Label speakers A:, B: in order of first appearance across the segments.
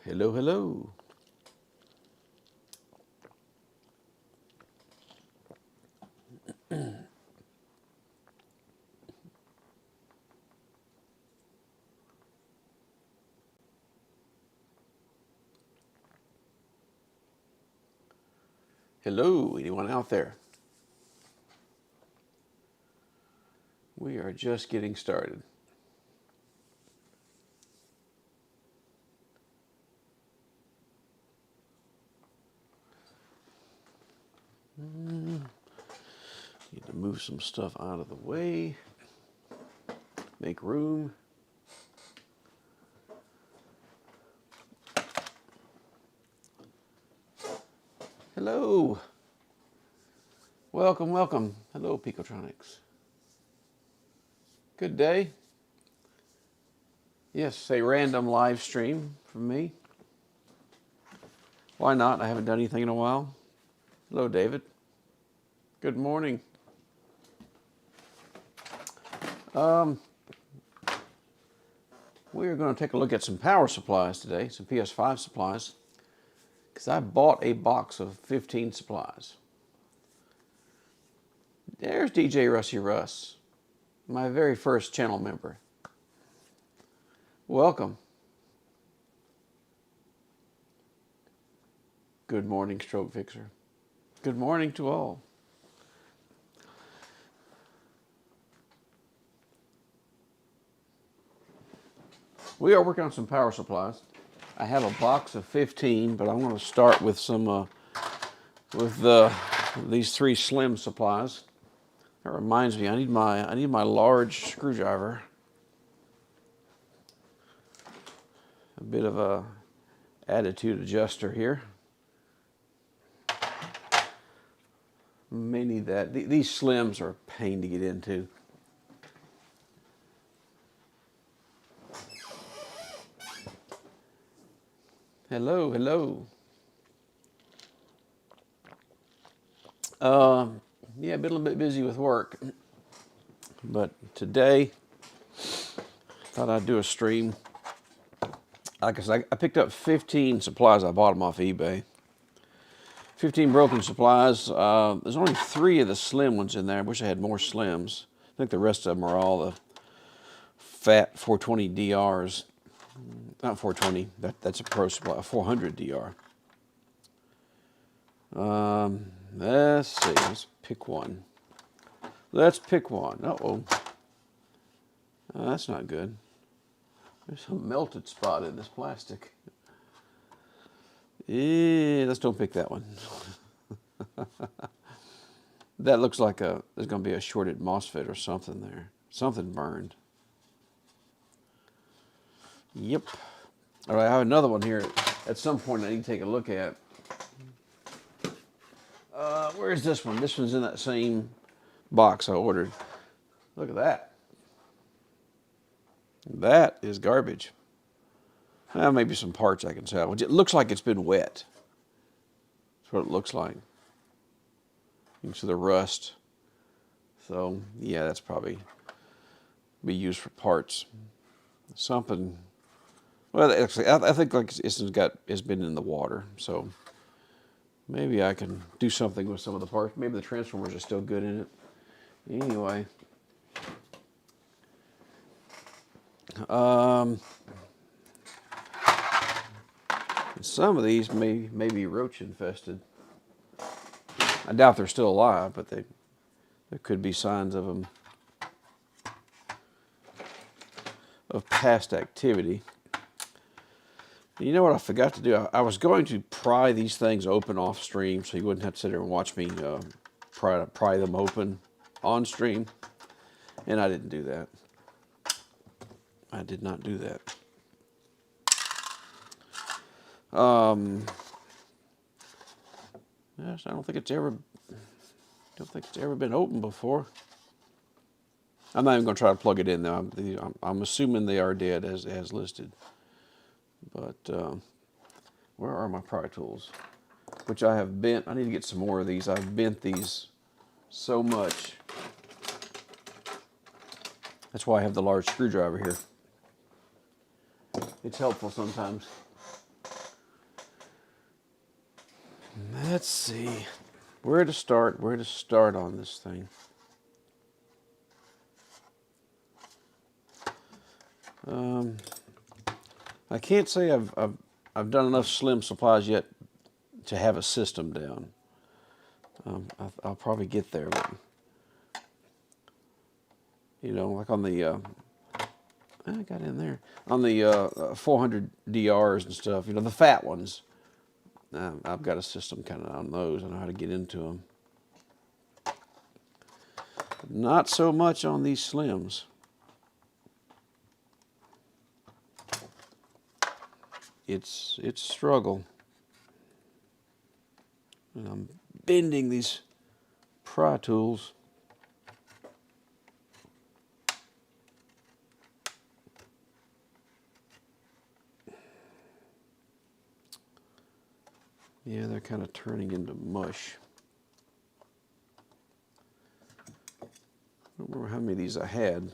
A: Hello, hello. Hello, anyone out there? We are just getting started. Need to move some stuff out of the way. Make room. Hello. Welcome, welcome. Hello, Picotronics. Good day. Yes, a random live stream from me. Why not? I haven't done anything in a while. Hello, David. Good morning. We are going to take a look at some power supplies today, some PS5 supplies, because I bought a box of 15 supplies. There's DJ Rusty Russ, my very first channel member. Welcome. Good morning, Stroke Fixer. Good morning to all. We are working on some power supplies. I have a box of 15, but I'm going to start with some these 3 slim supplies. That reminds me, I need my large screwdriver. A bit of a attitude adjuster here. May need that. These slims are a pain to get into. Hello, hello. Yeah, been a little bit busy with work, but today thought I'd do a stream. Like I said, I picked up 15 supplies. I bought them off eBay. 15 broken supplies. There's only 3 of the slim ones in there. I wish I had more slims. I think the rest of them are all the fat 420 DRs. Not 420. That's a pro supply. 400 DR. Let's see. Let's pick one. Let's pick one. Uh-oh. That's not good. There's a melted spot in this plastic. Yeah, let's don't pick that one. That looks like there's going to be a shorted MOSFET or something there. Something burned. Yep. All right, I have another one here. At some point, I need to take a look at. Where's this one? This one's in that same box I ordered. Look at that. That is garbage. Well, maybe some parts I can salvage. It looks like it's been wet. That's what it looks like. You can see the rust. So, yeah, that's probably be used for parts. Something. Well, actually, I think like it's been in the water. So maybe I can do something with some of the parts. Maybe the transformers are still good in it. Anyway. Some of these may be roach infested. I doubt they're still alive, but there could be signs of them, of past activity. You know what I forgot to do? I was going to pry these things open off stream so you wouldn't have to sit there and watch me pry them open on stream, and I didn't do that. I did not do that. Yes, I don't think it's ever been opened before. I'm not even going to try to plug it in though. I'm assuming they are dead as listed. But where are my pry tools? Which I have bent. I need to get some more of these. I've bent these so much. That's why I have the large screwdriver here. It's helpful sometimes. Let's see. Where to start on this thing. I can't say I've done enough slim supplies yet to have a system down. I'll probably get there, but like on the I got in there on the 400 DRs and stuff. The fat ones. I've got a system kind of on those. I know how to get into them. Not so much on these slims. It's a struggle. And I'm bending these pry tools. Yeah, they're kind of turning into mush. I don't remember how many of these I had.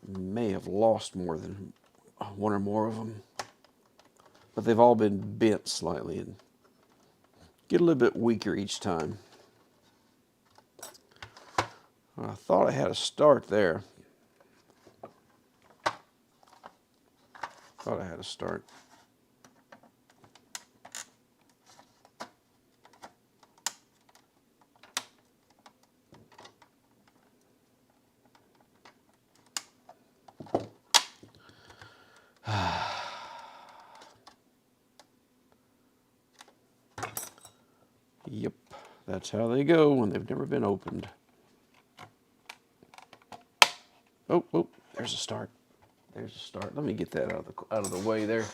A: May have lost more than one or more of them. But they've all been bent slightly and get a little bit weaker each time. I thought I had a start there. Thought I had a start. Yep, that's how they go when they've never been opened. Oh, there's a start. There's a start. Let me get that out of the way there.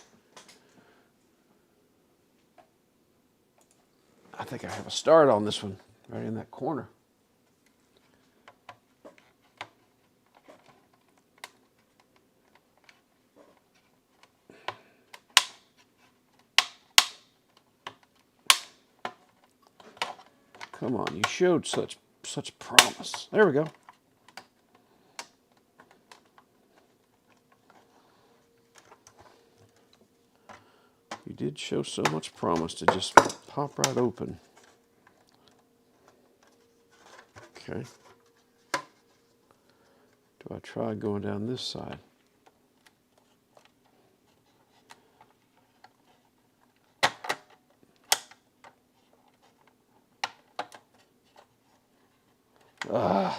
A: I think I have a start on this one, right in that corner. Come on, you showed such promise. There we go. You did show so much promise to just pop right open. Okay. Do I try going down this side? Ah!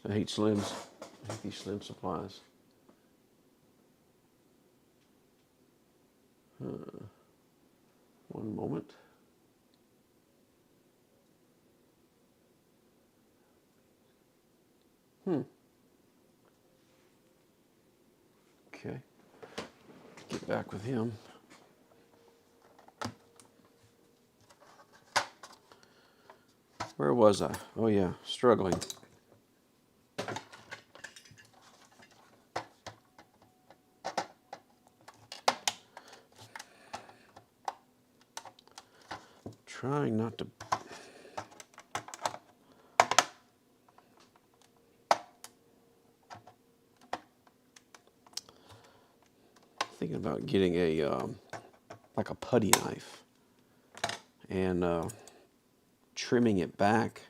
A: I hate slims. I hate these slim supplies. One moment. Okay. Get back with him. Where was I? Oh yeah, struggling. Trying not to. Thinking about getting a like a putty knife and trimming it back,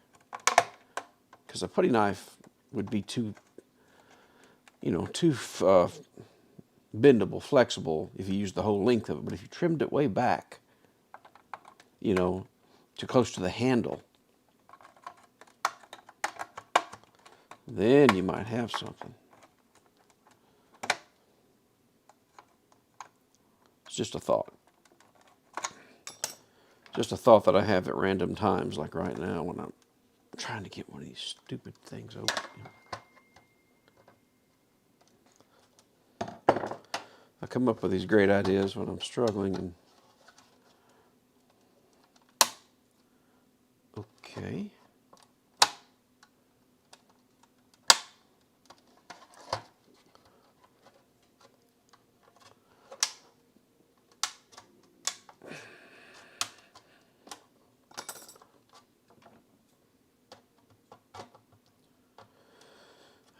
A: because a putty knife would be too bendable, flexible if you used the whole length of it. But if you trimmed it way back, too close to the handle, then you might have something. It's just a thought. Just a thought that I have at random times, like right now when I'm trying to get one of these stupid things open. I come up with these great ideas when I'm struggling. And okay.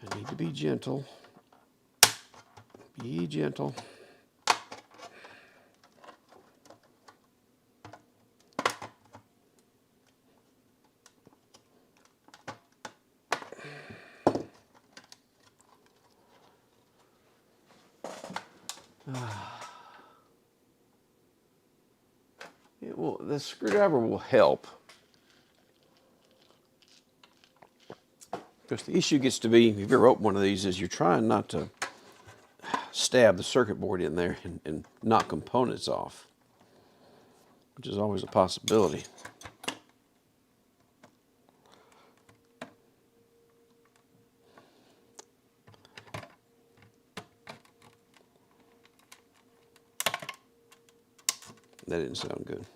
A: I need to be gentle. Be gentle. The screwdriver will help. Because the issue gets to be, if you ever open one of these, is you're trying not to stab the circuit board in there and knock components off, which is always a possibility. That didn't sound good.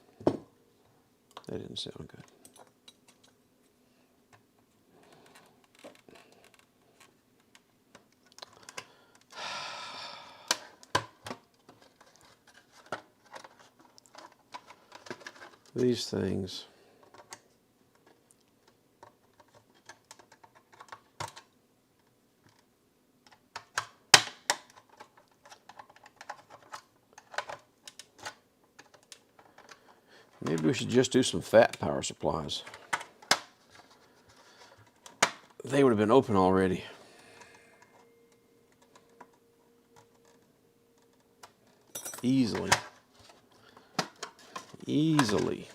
A: That didn't sound good. These things. Maybe we should just do some fat power supplies. They would have been open already. Easily. Easily.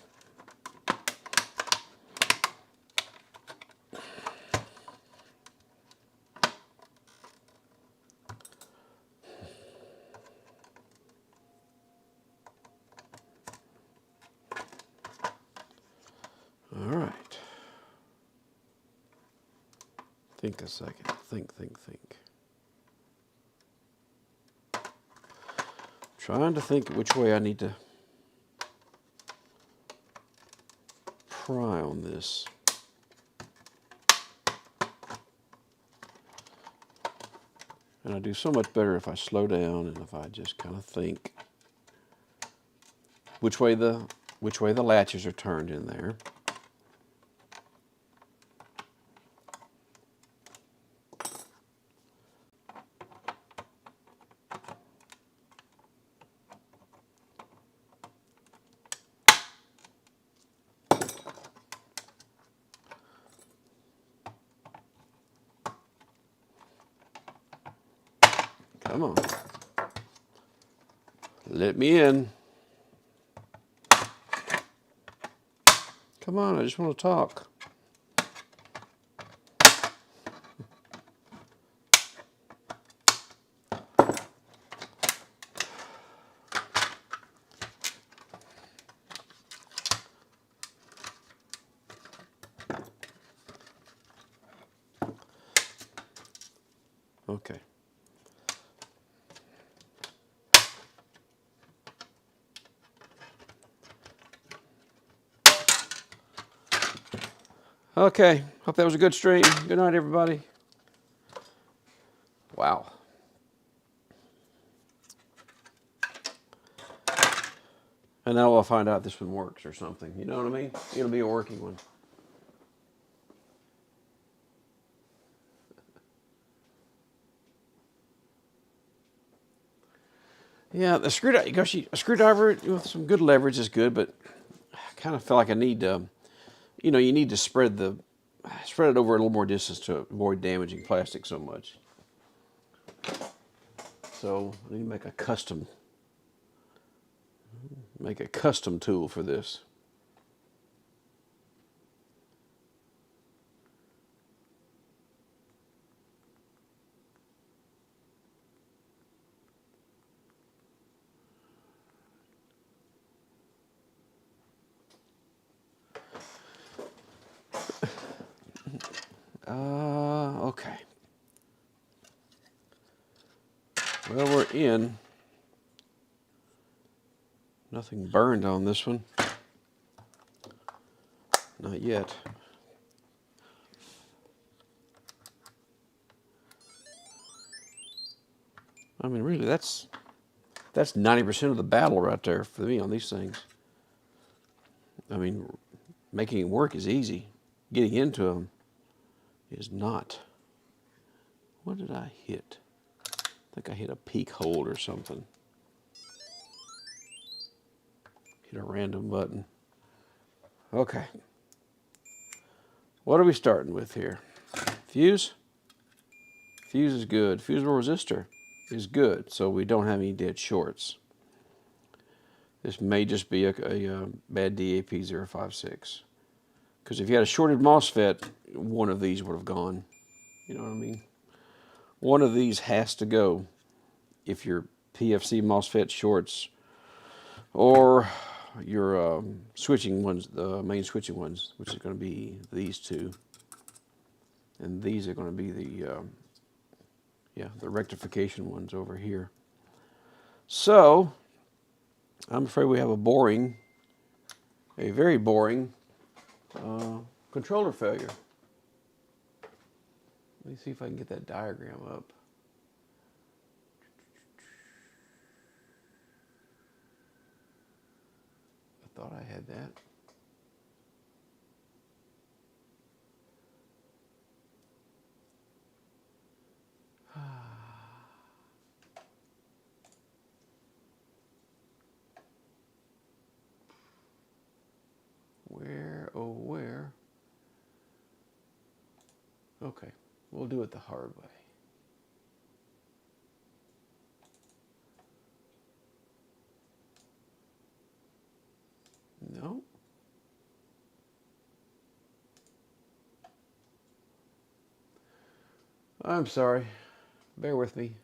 A: All right. Think a second. Think. Trying to think which way I need to pry on this. And I do so much better if I slow down and if I just kind of think which way the latches are turned in there. Come on. Let me in. Come on, I just want to talk. Okay. Okay, hope that was a good stream. Good night, everybody. Wow. And now I'll find out this one works or something. You know what I mean? It'll be a working one. Yeah, the screwdriver, a screwdriver with some good leverage is good, but I kind of feel like I need to, you need to spread it over a little more distance to avoid damaging plastic so much. So I need to make a custom tool for this. Okay. Well, we're in. Nothing burned on this one. Not yet. I mean, really, that's 90% of the battle right there for me on these things. I mean, making it work is easy. Getting into them is not. What did I hit? I think I hit a peak hold or something. Hit a random button. Okay. What are we starting with here? Fuse? Fuse is good. Fusible resistor is good, so we don't have any dead shorts. This may just be a bad DAP056. Because if you had a shorted MOSFET, one of these would have gone. You know what I mean? One of these has to go if your PFC MOSFET shorts or your switching ones, the main switching ones, which is going to be these two. And these are going to be the rectification ones over here. So, I'm afraid we have a very boring controller failure. Let me see if I can get that diagram up. I thought I had that. Where, oh where? Okay, we'll do it the hard way. No. I'm sorry. Bear with me.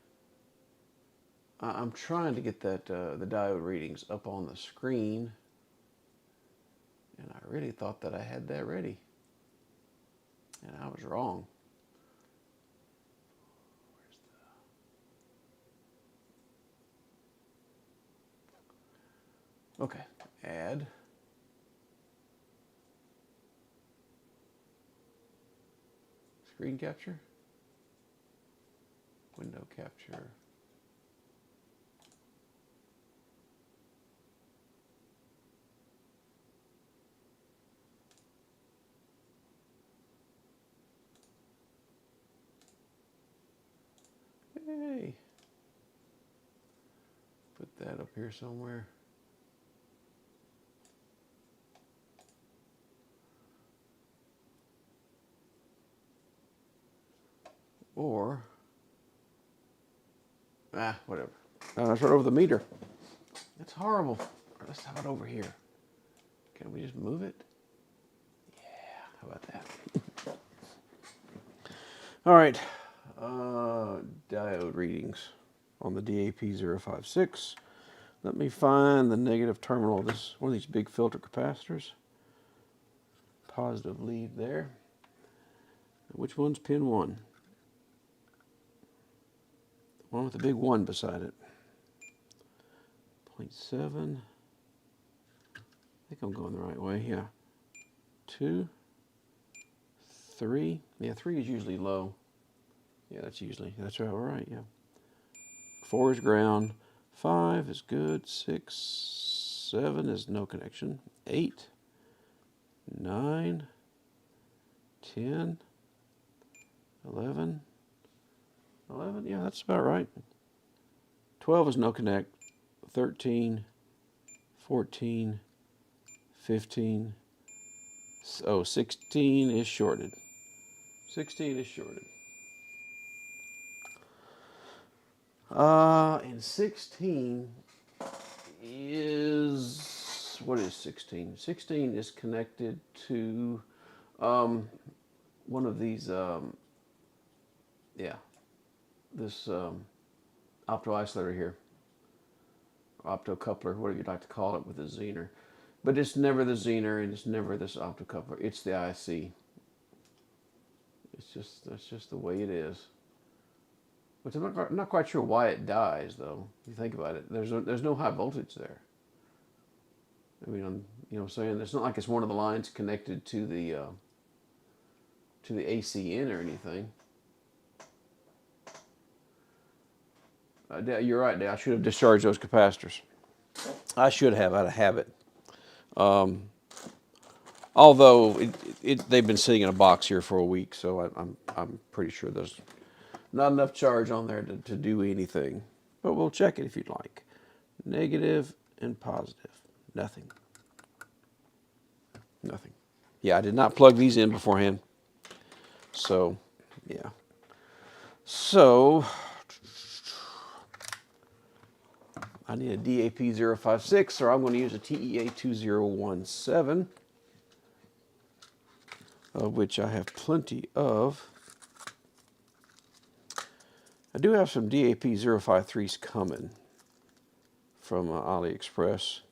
A: I'm trying to get that the diode readings up on the screen, and I really thought that I had that ready, and I was wrong. Okay, add. Screen capture. Window capture. Hey. Put that up here somewhere. Or, whatever. That's right over the meter. That's horrible. Let's have it over here. Can we just move it? Yeah, how about that? All right, diode readings on the DAP056. Let me find the negative terminal of this, one of these big filter capacitors. Positive lead there. Which one's pin 1? The one with the big 1 beside it. 0.7. I think I'm going the right way, yeah. 2, 3. Yeah, 3 is usually low. Yeah, that's right, yeah. 4 is ground. 5 is good. 6, 7 is no connection. 8, 9, 10, 11, yeah, that's about right. 12 is no connect. 13, 14, 15, 16 is shorted. 16 is shorted. And 16 is, what is 16? 16 is connected to one of these, this opto-isolator here. Optocoupler, whatever you'd like to call it, with a zener. But it's never the zener and it's never this optocoupler. It's the IC. That's just the way it is. Which I'm not quite sure why it dies, though. If you think about it, there's no high voltage there. I mean, you know what I'm saying? It's not like it's one of the lines connected to the AC in or anything. You're right, Dad. I should have discharged those capacitors. I should have out of habit. Although they've been sitting in a box here for a week, so I'm pretty sure Not enough charge on there to do anything. But we'll check it if you'd like. Negative and positive. Nothing. Nothing. Yeah, I did not plug these in beforehand. So, yeah. So, I need a DAP056, or I'm going to use a TEA2017, of which I have plenty of. I do have some DAP053s coming from AliExpress.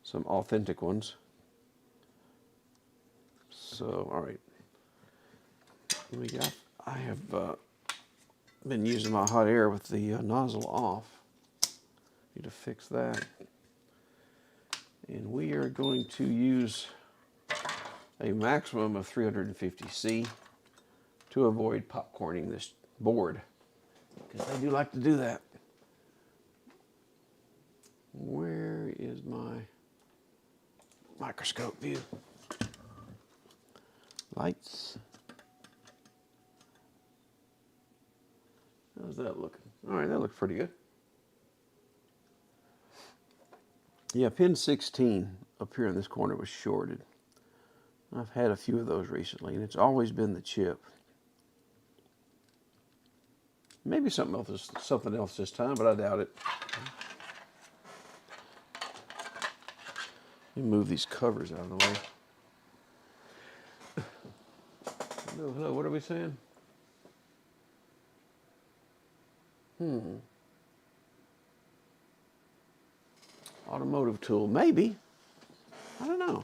A: Some authentic ones. So, all right. I have been using my hot air with the nozzle off. Need to fix that. And we are going to use a maximum of 350C to avoid popcorning this board, because I do like to do that. Where is my microscope view? Lights. How's that looking? All right, that looks pretty good. Yeah, pin 16 up here in this corner was shorted. I've had a few of those recently, and it's always been the chip. Maybe something else this time, but I doubt it. Let me move these covers out of the way. Hello, what are we saying? Automotive tool, maybe. I don't know.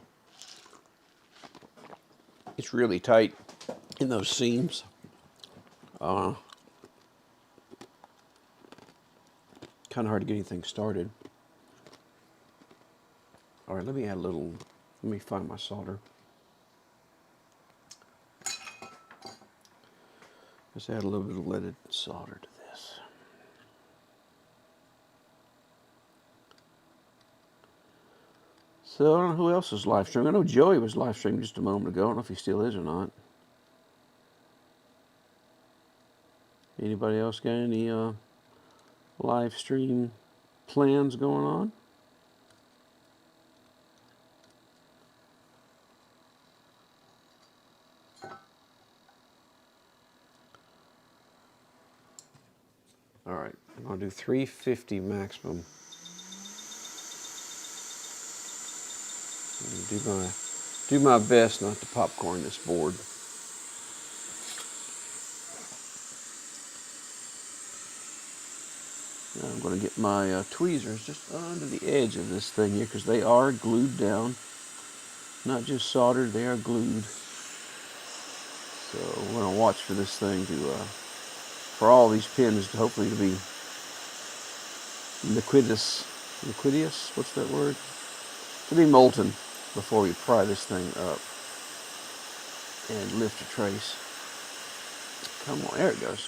A: It's really tight in those seams. Kind of hard to get anything started. All right, let me find my solder. Let's add a little bit of leaded solder to this. So I don't know who else is live streaming. I know Joey was live streaming just a moment ago. I don't know if he still is or not. Anybody else got any live stream plans going on? All right, I'm going to do 350 maximum. Do my best not to popcorn this board. Now I'm going to get my tweezers just under the edge of this thing here, because they are glued down. Not just soldered, they are glued. So we're going to watch for this thing for all these pins to hopefully to be liquidus, what's that word? To be molten before we pry this thing up and lift a trace. Come on, there it goes.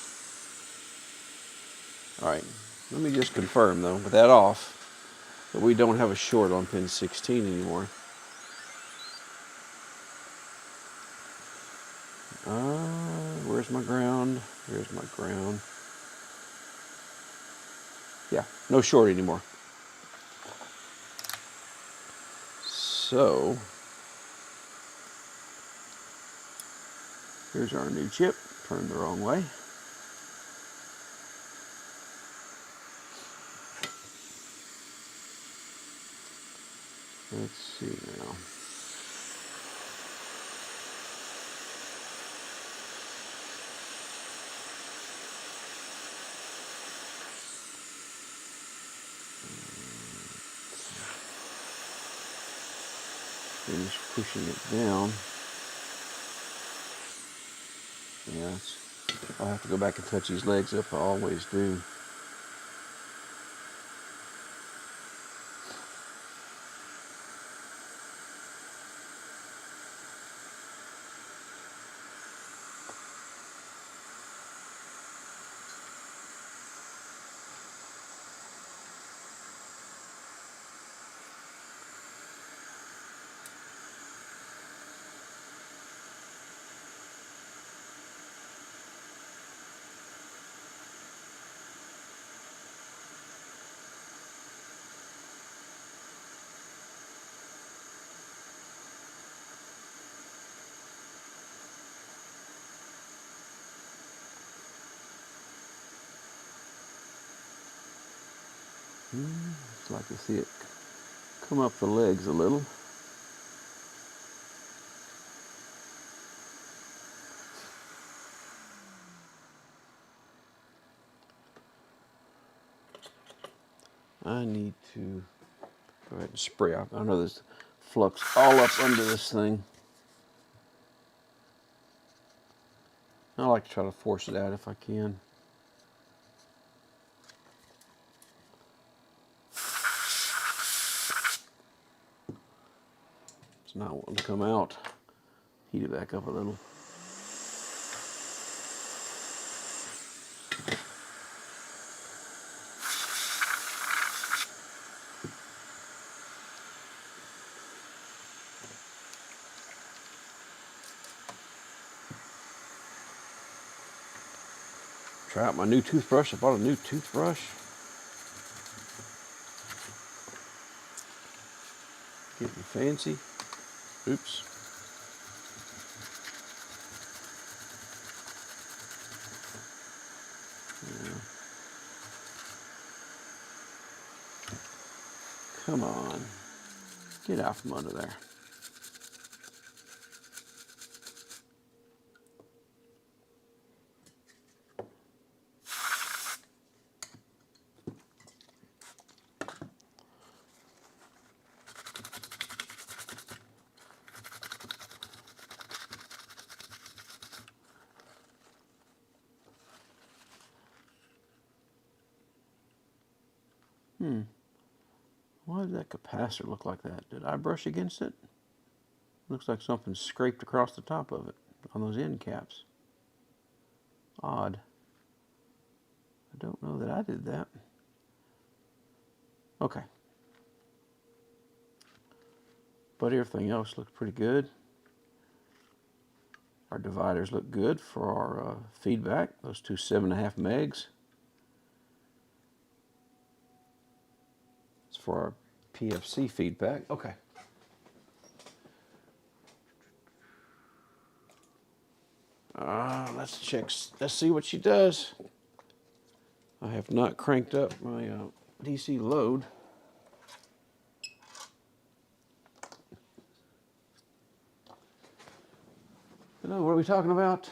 A: All right, let me just confirm though, with that off, that we don't have a short on pin 16 anymore. Where's my ground? Here's my ground. Yeah, no short anymore. So, here's our new chip, turned the wrong way. Let's see now. Finish pushing it down. Yeah, I'll have to go back and touch these legs up. I always do. Just like to see it come up the legs a little. I need to go ahead and spray out. I know there's flux all up under this thing. I like to try to force it out if I can. It's not wanting to come out. Heat it back up a little. Try out my new toothbrush. I bought a new toothbrush. Getting fancy. Oops. Yeah. Come on. Get out from under there. Why does that capacitor look like that? Did I brush against it? Looks like something scraped across the top of it on those end caps. Odd. I don't know that I did that. Okay. But everything else looks pretty good. Our dividers look good for our feedback. Those two 7.5 megs. It's for our PFC feedback. Okay. Let's check. Let's see what she does. I have not cranked up my DC load. Hello, what are we talking about?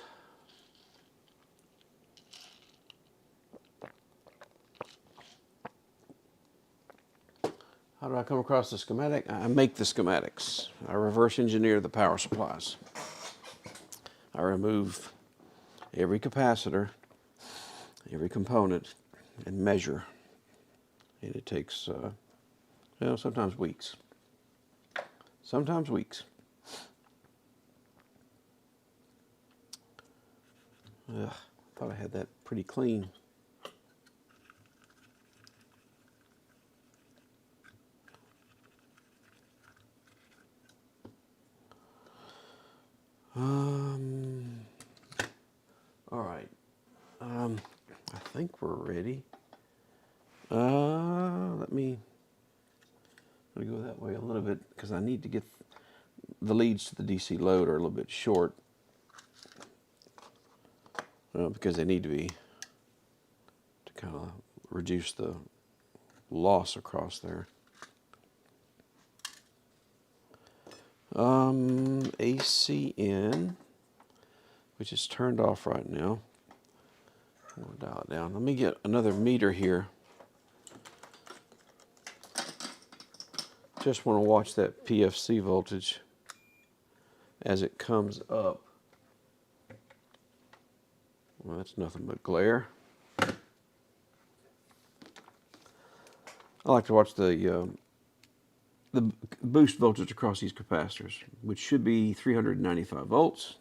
A: How do I come across the schematic? I make the schematics. I reverse engineer the power supplies. I remove every capacitor, every component, and measure. And it takes, sometimes weeks. Sometimes weeks. Ugh, thought I had that pretty clean. All right. I think we're ready. Let me go that way a little bit because I need to get the leads to the DC load are a little bit short because they need to be to kind of reduce the loss across there. ACN, which is turned off right now. We'll dial it down. Let me get another meter here. Just want to watch that PFC voltage as it comes up. Well, that's nothing but glare. I like to watch the boost voltage across these capacitors, which should be 395 volts.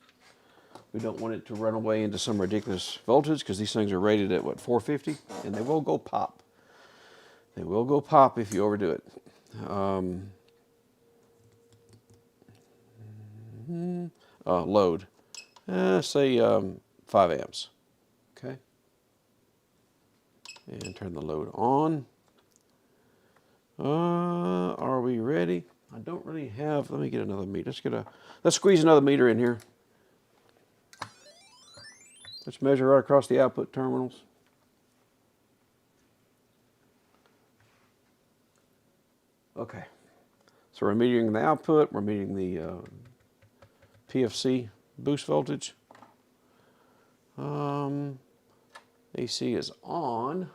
A: We don't want it to run away into some ridiculous voltage because these things are rated at, what, 450? And they will go pop. They will go pop if you overdo it. Load. Say 5 amps. Okay. And turn the load on. Are we ready? I don't really have, let me get another meter. Let's squeeze another meter in here. Let's measure right across the output terminals. Okay. So we're metering the output, we're metering the PFC boost voltage. AC is on,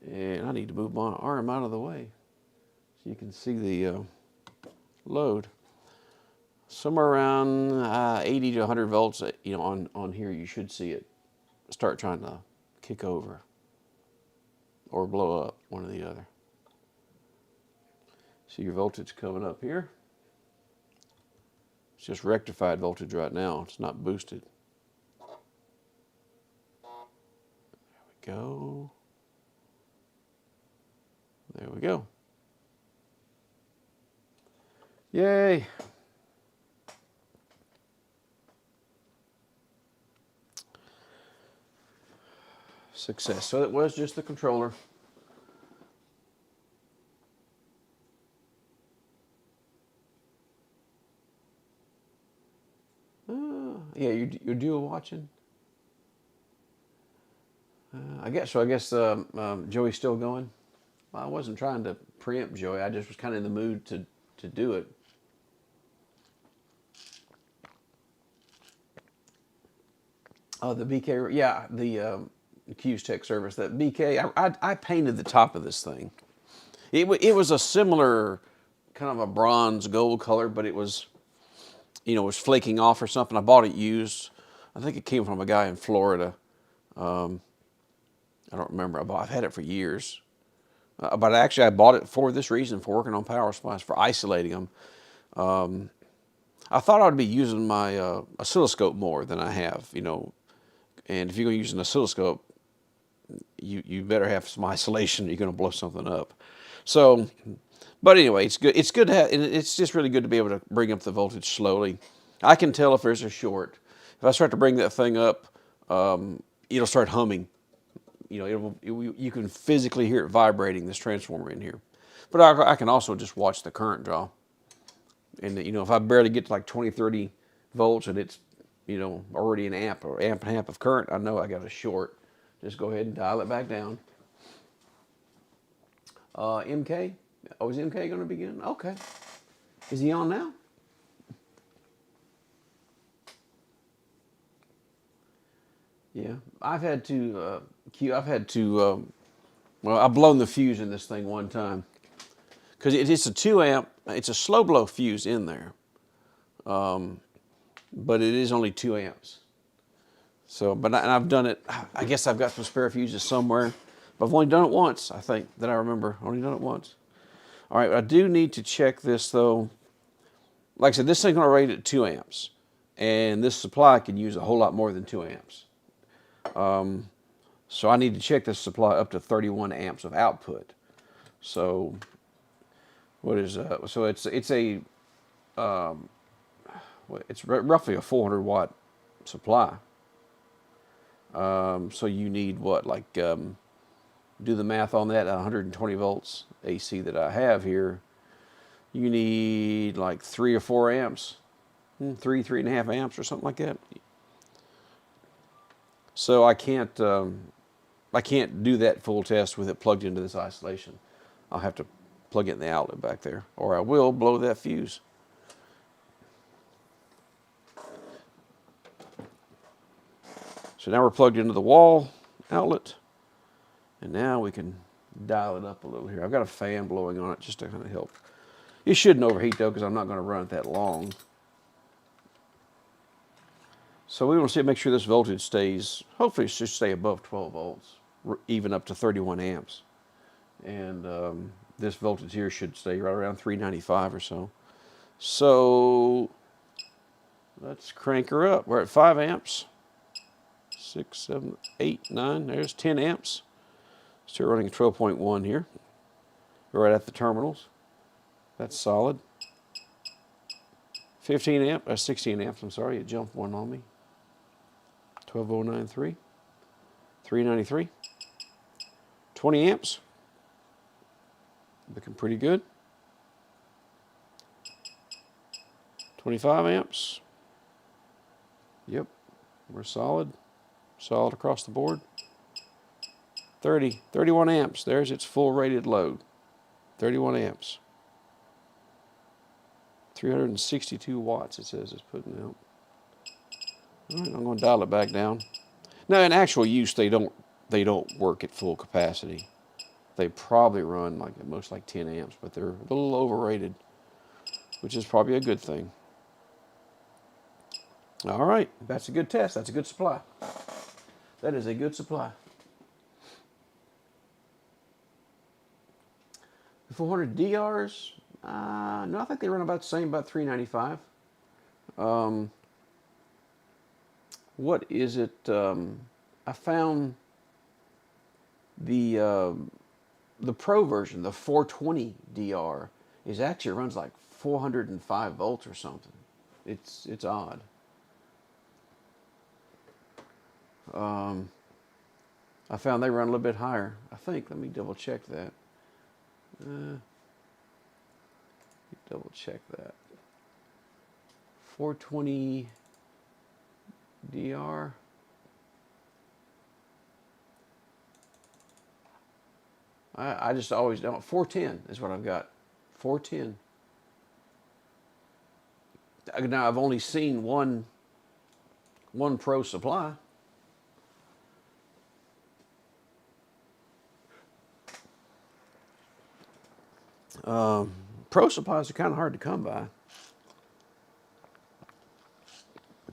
A: and I need to move my arm out of the way so you can see the load. Somewhere around 80 to 100 volts, you know, on here you should see it start trying to kick over or blow up, one or the other. See your voltage coming up here. It's just rectified voltage right now. It's not boosted. There we go. There we go. Yay. Success. So it was just the controller. Yeah, you're dual watching. I guess so. I guess Joey's still going. Well, I wasn't trying to preempt Joey. I just was kind of in the mood to do it. Oh, the BK, yeah, the Q's Tech service. That BK, I painted the top of this thing. It was a similar kind of a bronze gold color, but it was, you know, it was flaking off or something. I bought it used. I think it came from a guy in Florida. I don't remember. I've had it for years. But actually, I bought it for this reason, for working on power supplies, for isolating them. I thought I'd be using my oscilloscope more than I have, you know. And if you're going to use an oscilloscope, you better have some isolation. You're going to blow something up. So, but anyway, it's good. It's good to have, and it's just really good to be able to bring up the voltage slowly. I can tell if there's a short. If I start to bring that thing up, it'll start humming. You know, you can physically hear it vibrating, this transformer in here. But I can also just watch the current draw. And, you know, if I barely get to like 20, 30 volts and it's, you know, already an amp or amp and a half of current, I know I got a short. Just go ahead and dial it back down. MK? Oh, is MK going to begin? Okay. Is he on now? Yeah, I've had to, well, I've blown the fuse in this thing one time. Because it's a 2 amp, it's a slow blow fuse in there. But it is only 2 amps. So, and I've done it, I guess I've got some spare fuses somewhere. But I've only done it once, I think, that I remember. Only done it once. All right, I do need to check this though. Like I said, this thing's gonna rate at 2 amps. And this supply can use a whole lot more than 2 amps. So I need to check this supply up to 31 amps of output. So what is so it's roughly a 400 watt supply. So you need what, like, do the math on that, 120 volts AC that I have here. You need like 3 or 4 amps, 3.5 amps or something like that. So I can't do that full test with it plugged into this isolation. I'll have to plug it in the outlet back there, or I will blow that fuse. So now we're plugged into the wall outlet, and now we can dial it up a little here. I've got a fan blowing on it just to kind of help. It shouldn't overheat though, because I'm not going to run it that long. So we want to make sure this voltage stays, hopefully it should stay above 12 volts, even up to 31 amps. And this voltage here should stay right around 395 or so. So let's crank her up. We're at 5 amps. 6, 7, 8, 9. There's 10 amps. Still running a 12.1 here. We're right at the terminals. That's solid. 15 amp, 16 amps, I'm sorry, it jumped one on me. 12.093. 393. 20 amps. Looking pretty good. 25 amps. Yep, we're solid. Solid across the board. 31 amps. There's its full rated load. 31 amps. 362 watts, it says it's putting out. All right, I'm going to dial it back down. Now, in actual use, they don't work at full capacity. They probably run like at most like 10 amps, but they're a little overrated, which is probably a good thing. All right, that's a good test. That's a good supply. That is a good supply. The 400 DRs, no, I think they run about the same, about $395. What is it? I found the Pro version, the 420 DR, is actually runs like 405 volts or something. It's odd. I found they run a little bit higher. I think. Let me double check that. Double check that. 420 DR. I just always don't. 410 is what I've got. 410. Now I've only seen one Pro supply. Pro supplies are kind of hard to come by.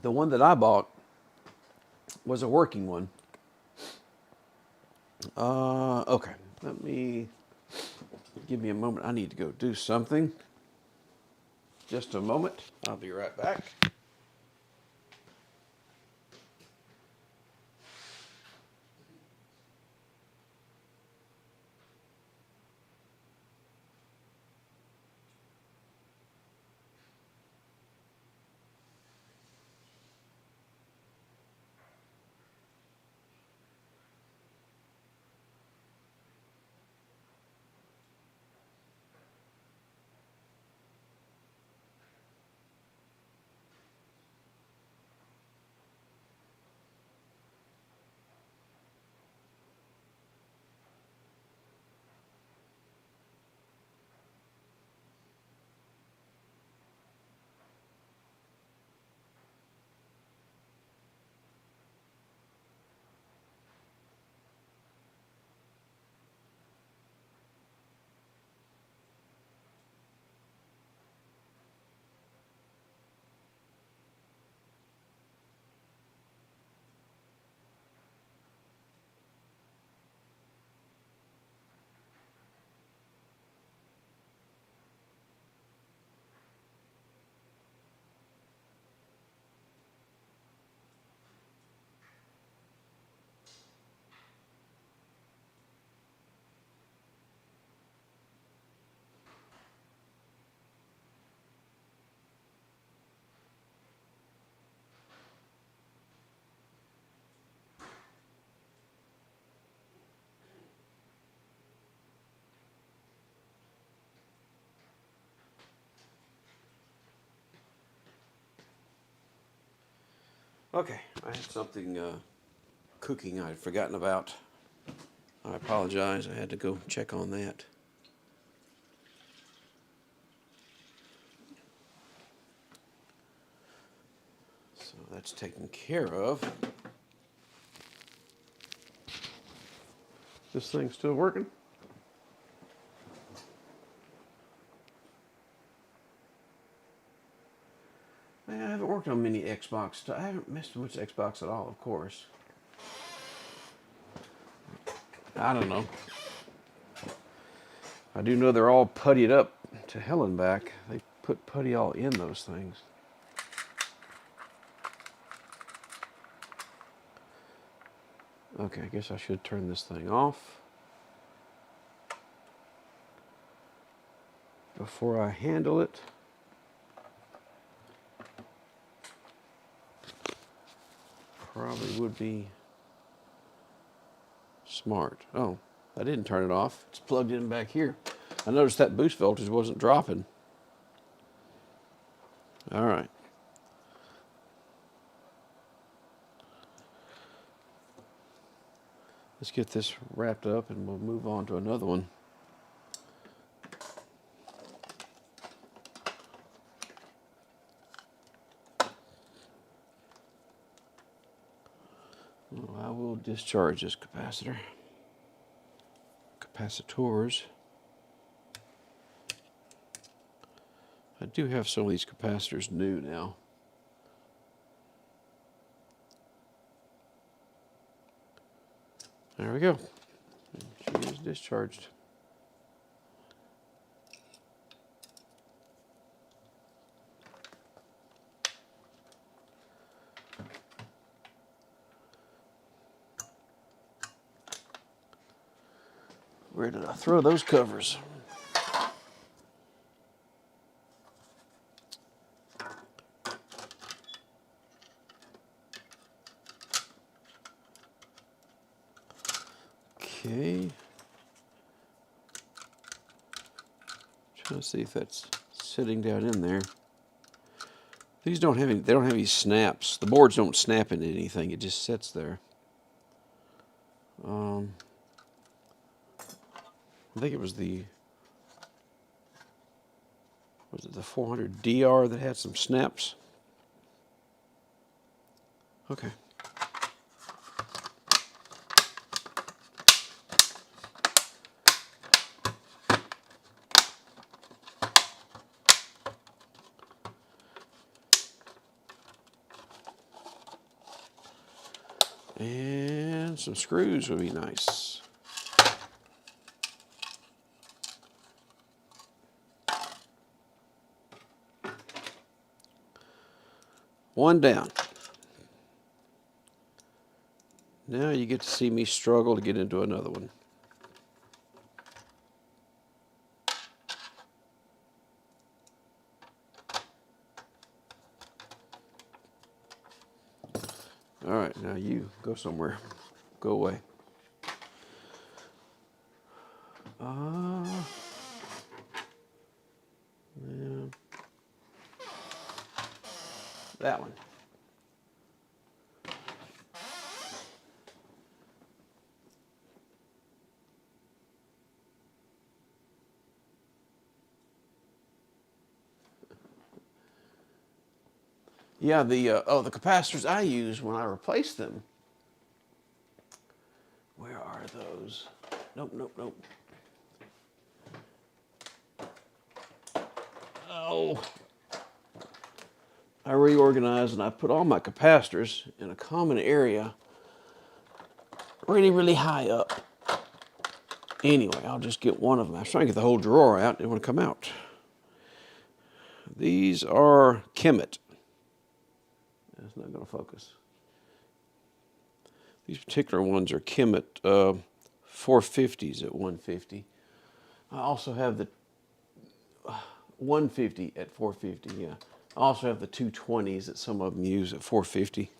A: The one that I bought was a working one. Okay, give me a moment. I need to go do something. Just a moment. I'll be right back. Okay, I had something cooking I'd forgotten about. I apologize. I had to go check on that. So that's taken care of. This thing's still working? I haven't worked on many Xbox stuff. I haven't messed much Xbox at all, of course. I don't know. I do know they're all puttied up to hell and back. They put putty all in those things. Okay, I guess I should turn this thing off before I handle it. Probably would be smart. Oh, I didn't turn it off. It's plugged in back here. I noticed that boost voltage wasn't dropping. All right. Let's get this wrapped up and we'll move on to another one. Well, I will discharge this capacitor. Capacitors. I do have some of these capacitors new now. There we go. She is discharged. Where did I throw those covers? Okay. Trying to see if that's sitting down in there. These don't have any, they don't have any snaps. The boards don't snap into anything. It just sits there. I think it was the 400DR that had some snaps? Okay. And some screws would be nice. One down. Now you get to see me struggle to get into another one. All right, now you go somewhere. Go away. Yeah. That one. Yeah, the capacitors I use when I replace them. Where are those? Nope, nope, nope. Oh. I reorganized and I put all my capacitors in a common area really, really high up. Anyway, I'll just get one of them. I was trying to get the whole drawer out. It didn't want to come out. These are Kemet. That's not going to focus. These particular ones are Kemet 450s at 150. I also have the 150 at 450, yeah. I also have the 220s that some of them use at 450.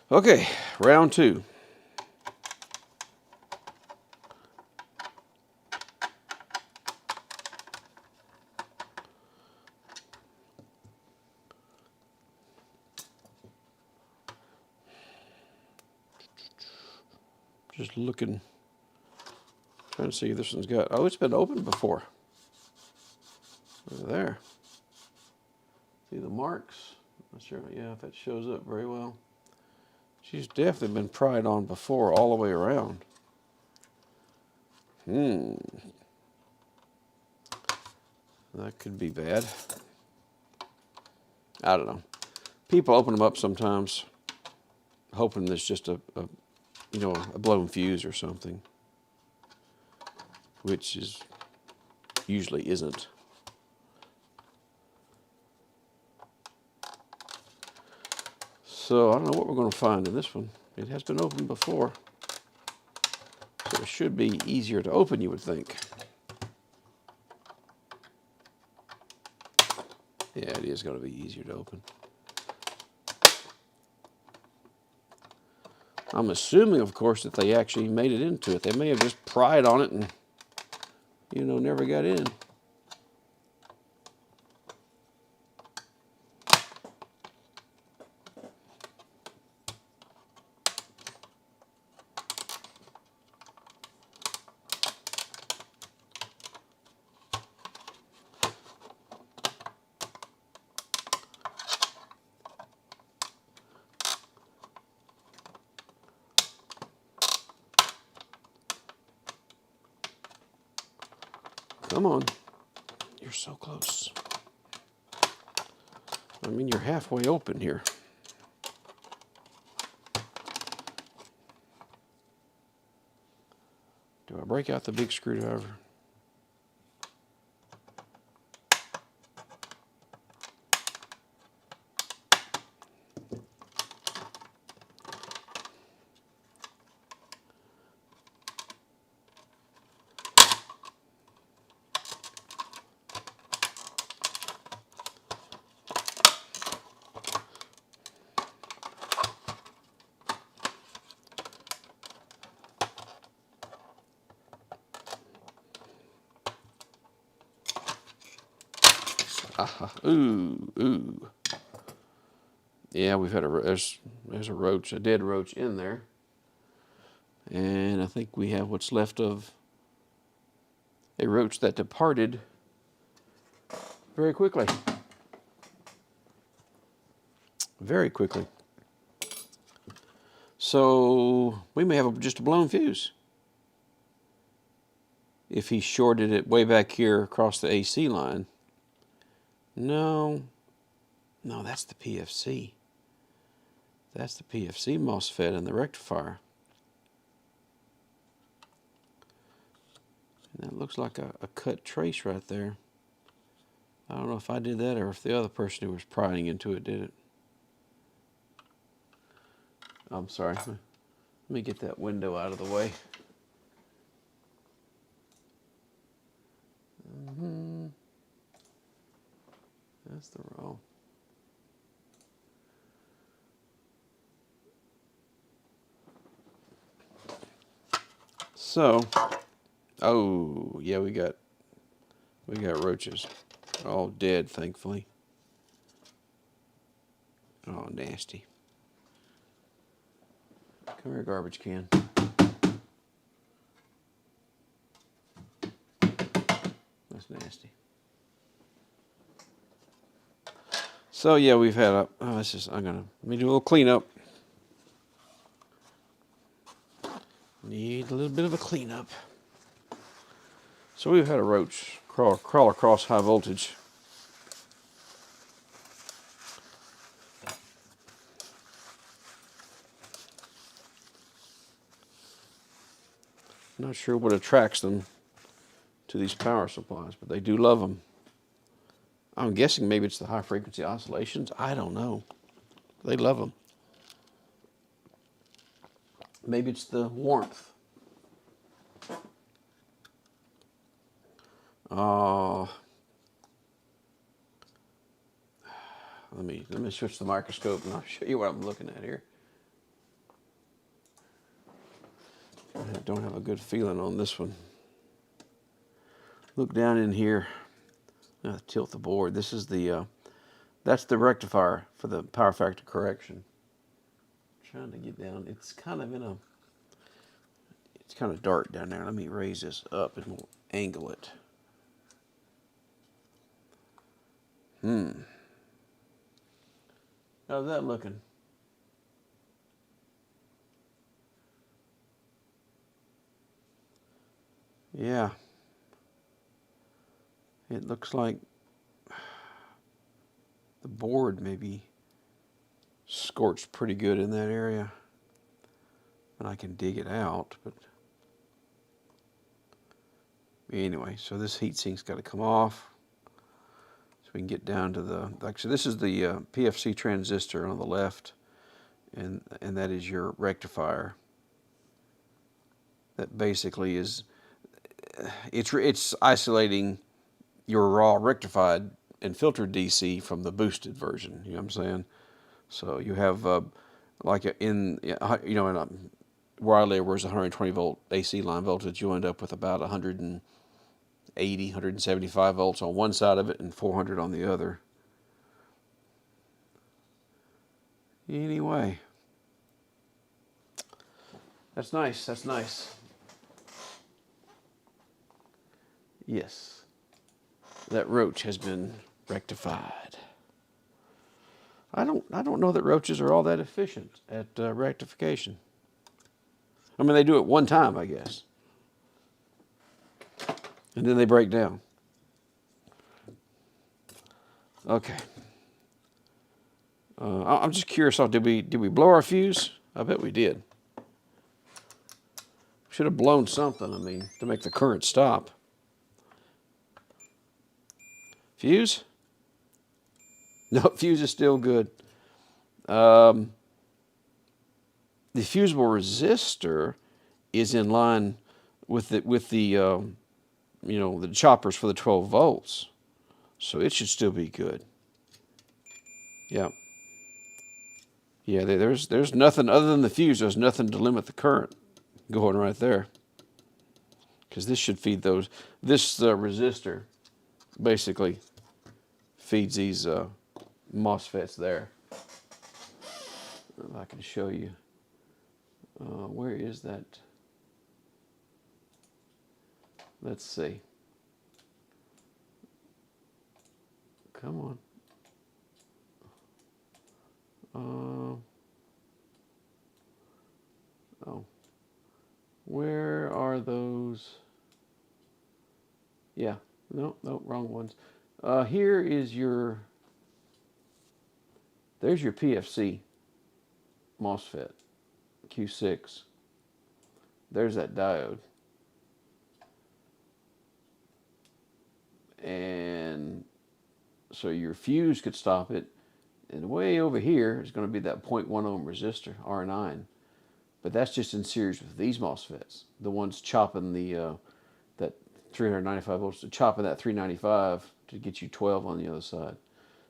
A: Okay, round two. Just looking, trying to see if this one's got, oh, it's been opened before. Over there. See the marks? Not sure, yeah, if that shows up very well. She's definitely been pried on before all the way around. That could be bad. I don't know. People open them up sometimes, hoping there's just a blown fuse or something, which is usually isn't. So I don't know what we're going to find in this one. It has been opened before, so it should be easier to open, you would think. Yeah, it is going to be easier to open. I'm assuming, of course, that they actually made it into it. They may have just pried on it and, never got in. Come on. You're so close. I mean, you're halfway open here. Do I break out the big screwdriver? Ooh. Yeah, we've had there's a roach, a dead roach in there. And I think we have what's left of a roach that departed very quickly. Very quickly. So we may have just a blown fuse. If he shorted it way back here across the AC line. No, that's the PFC. That's the PFC MOSFET in the rectifier. And that looks like a cut trace right there. I don't know if I did that or if the other person who was prying into it did it. I'm sorry. Let me get that window out of the way. That's the roll. So, oh yeah, we got roaches, all dead, thankfully. Oh, nasty. Come here, garbage can. That's nasty. So yeah, we've had a. Oh, let me do a little cleanup. Need a little bit of a cleanup. So we've had a roach crawl across high voltage. Not sure what attracts them to these power supplies, but they do love them. I'm guessing maybe it's the high frequency oscillations. I don't know. They love them. Maybe it's the warmth. Let me switch the microscope and I'll show you what I'm looking at here. I don't have a good feeling on this one. Look down in here. Tilt the board. This is that's the rectifier for the power factor correction. Trying to get down. It's kind of dark down there. Let me raise this up and we'll angle it. How's that looking? Yeah. It looks like the board maybe scorched pretty good in that area. And I can dig it out, but anyway, so this heat sink's got to come off. So we can get down to so this is the PFC transistor on the left, and that is your rectifier. That basically is, it's isolating your raw rectified and filtered DC from the boosted version. You know what I'm saying? So you have where I live, where it's 120 volt AC line voltage, you end up with about 180, 175 volts on one side of it and 400 on the other. Anyway, that's nice. That's nice. Yes, that roach has been rectified. I don't know that roaches are all that efficient at rectification. I mean, they do it one time, I guess, and then they break down. Okay. I'm just curious. Did we blow our fuse? I bet we did. Should have blown something. I mean, to make the current stop. Fuse? No, fuse is still good. The fusible resistor is in line with the the choppers for the 12 volts, so it should still be good. Yeah. Yeah, there's nothing other than the fuse. There's nothing to limit the current going right there, because this should feed those. This resistor basically feeds these MOSFETs there. If I can show you, where is that? Let's see. Come on. Oh, where are those? Yeah, no, wrong ones. Here is there's your PFC MOSFET, Q6. There's that diode. And so your fuse could stop it. And way over here is going to be that 0.1 ohm resistor, R9. But that's just in series with these MOSFETs. The ones chopping that 395 volts, chopping that 395 to get you 12 on the other side.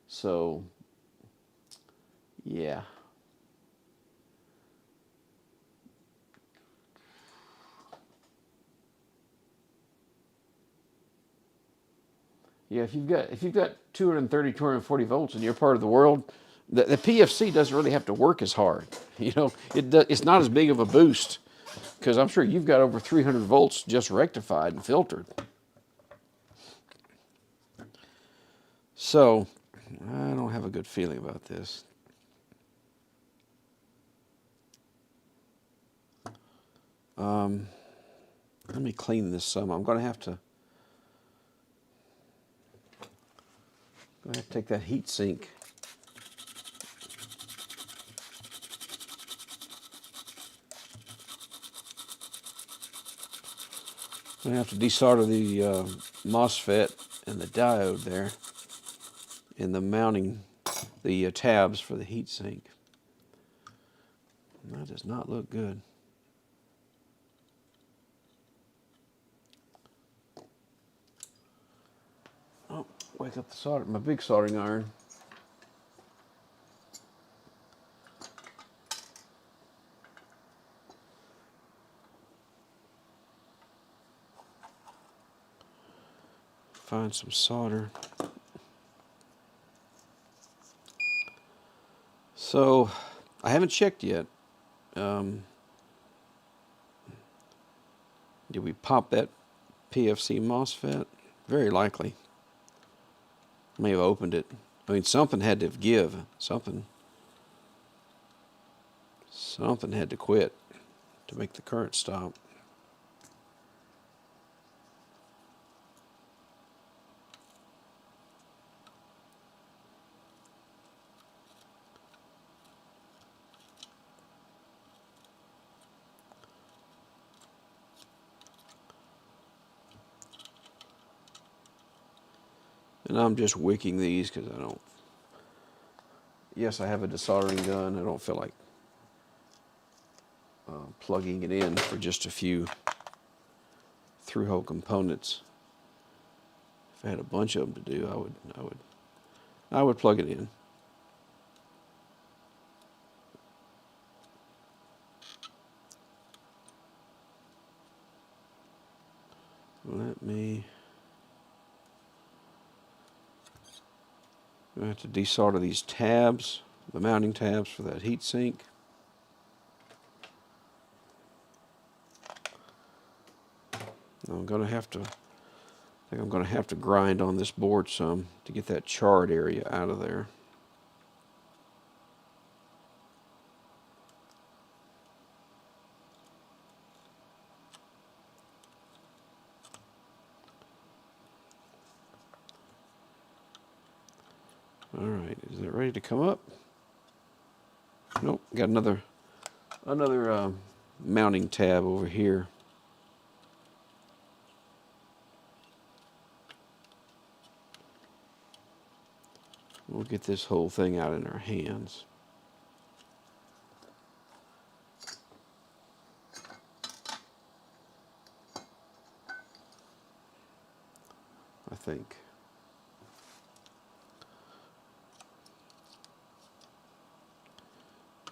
A: So, yeah. Yeah, if you've got 230, 240 volts in your part of the world, the PFC doesn't really have to work as hard. It's not as big of a boost, because I'm sure you've got over 300 volts just rectified and filtered. So, I don't have a good feeling about this. Let me clean this some. I'm going to have to take that heat sink. I'm going to have to desolder the MOSFET and the diode there, and the mounting, the tabs for the heat sink. And that does not look good. Oh, wake up the my big soldering iron. Find some solder. So, I haven't checked yet. Did we pop that PFC MOSFET? Very likely. May have opened it. I mean, something had to give. Something had to quit to make the current stop. And I'm just wicking these because I don't. Yes, I have a desoldering gun. I don't feel like plugging it in for just a few through-hole components. If I had a bunch of them to do, I would plug it in. Let me. I have to desolder these tabs, the mounting tabs for that heat sink. I'm going to have to. I think I'm going to have to grind on this board some to get that charred area out of there. All right, is it ready to come up? Nope, got another mounting tab over here. We'll get this whole thing out in our hands. I think.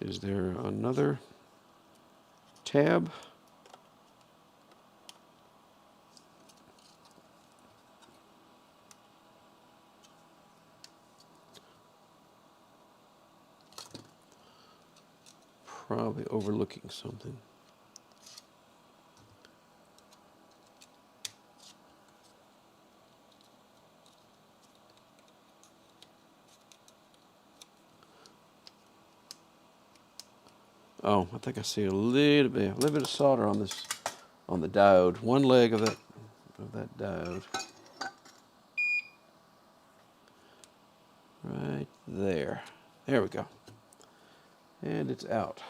A: Is there another tab? Probably overlooking something. Oh, I think I see a little bit of solder on this, on the diode. One leg of that diode. Right there. There we go. And it's out.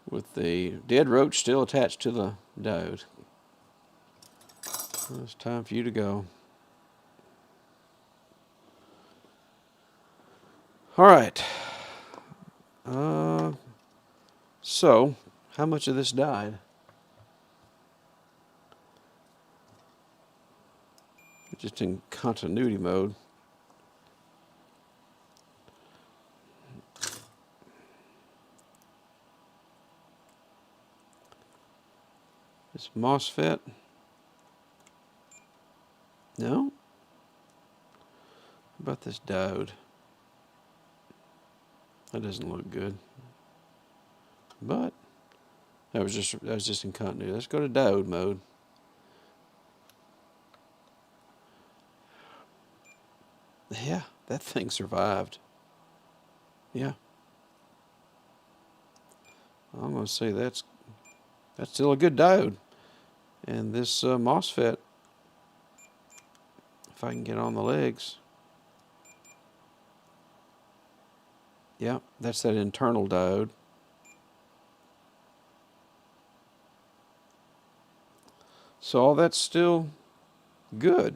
A: With the dead roach still attached to the diode. Well, it's time for you to go. All right. So, how much of this died? Just in continuity mode. This MOSFET. No? How about this diode? That doesn't look good. But that was just in continuity. Let's go to diode mode. Yeah, that thing survived. Yeah. I'm going to say that's still a good diode. And this MOSFET, if I can get on the legs. Yeah, that's that internal diode. So all that's still good.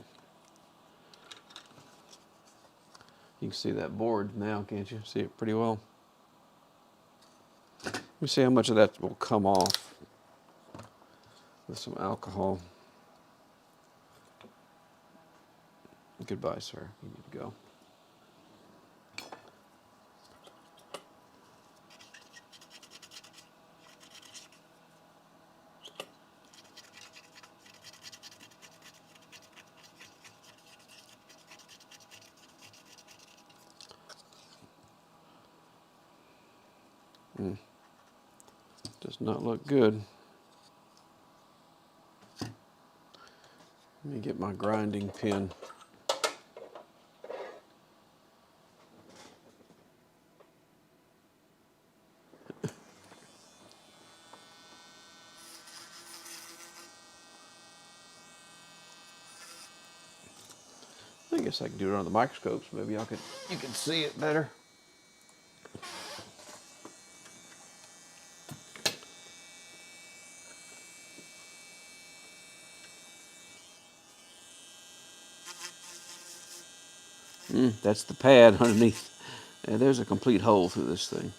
A: You can see that board now, can't you? See it pretty well. Let me see how much of that will come off with some alcohol. Goodbye, sir. You need to go. Does not look good. Let me get my grinding pin. I guess I can do it on the microscopes. Maybe you can see it better. That's the pad underneath. And there's a complete hole through this thing.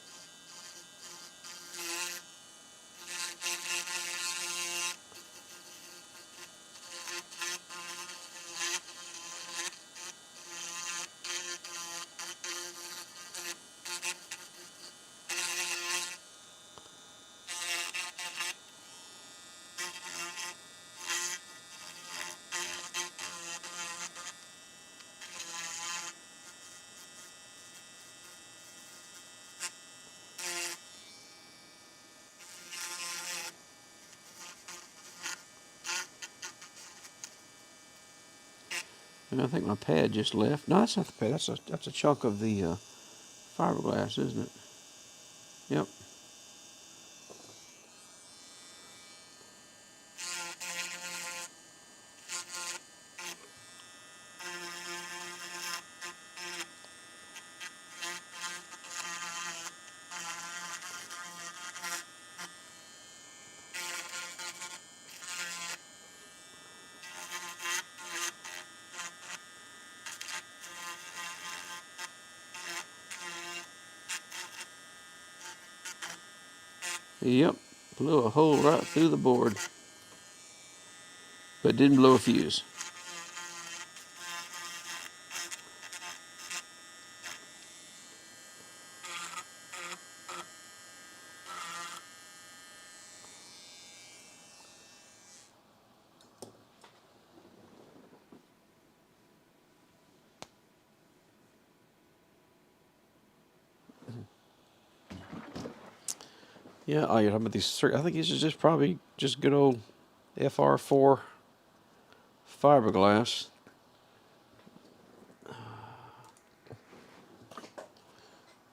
A: And I think my pad just left. No, that's not the pad. That's a chunk of the fiberglass, isn't it? Yep. Yep, blew a hole right through the board, but didn't blow a fuse. Yeah, oh, you're talking about these. I think these are just probably just good old FR4 fiberglass. Let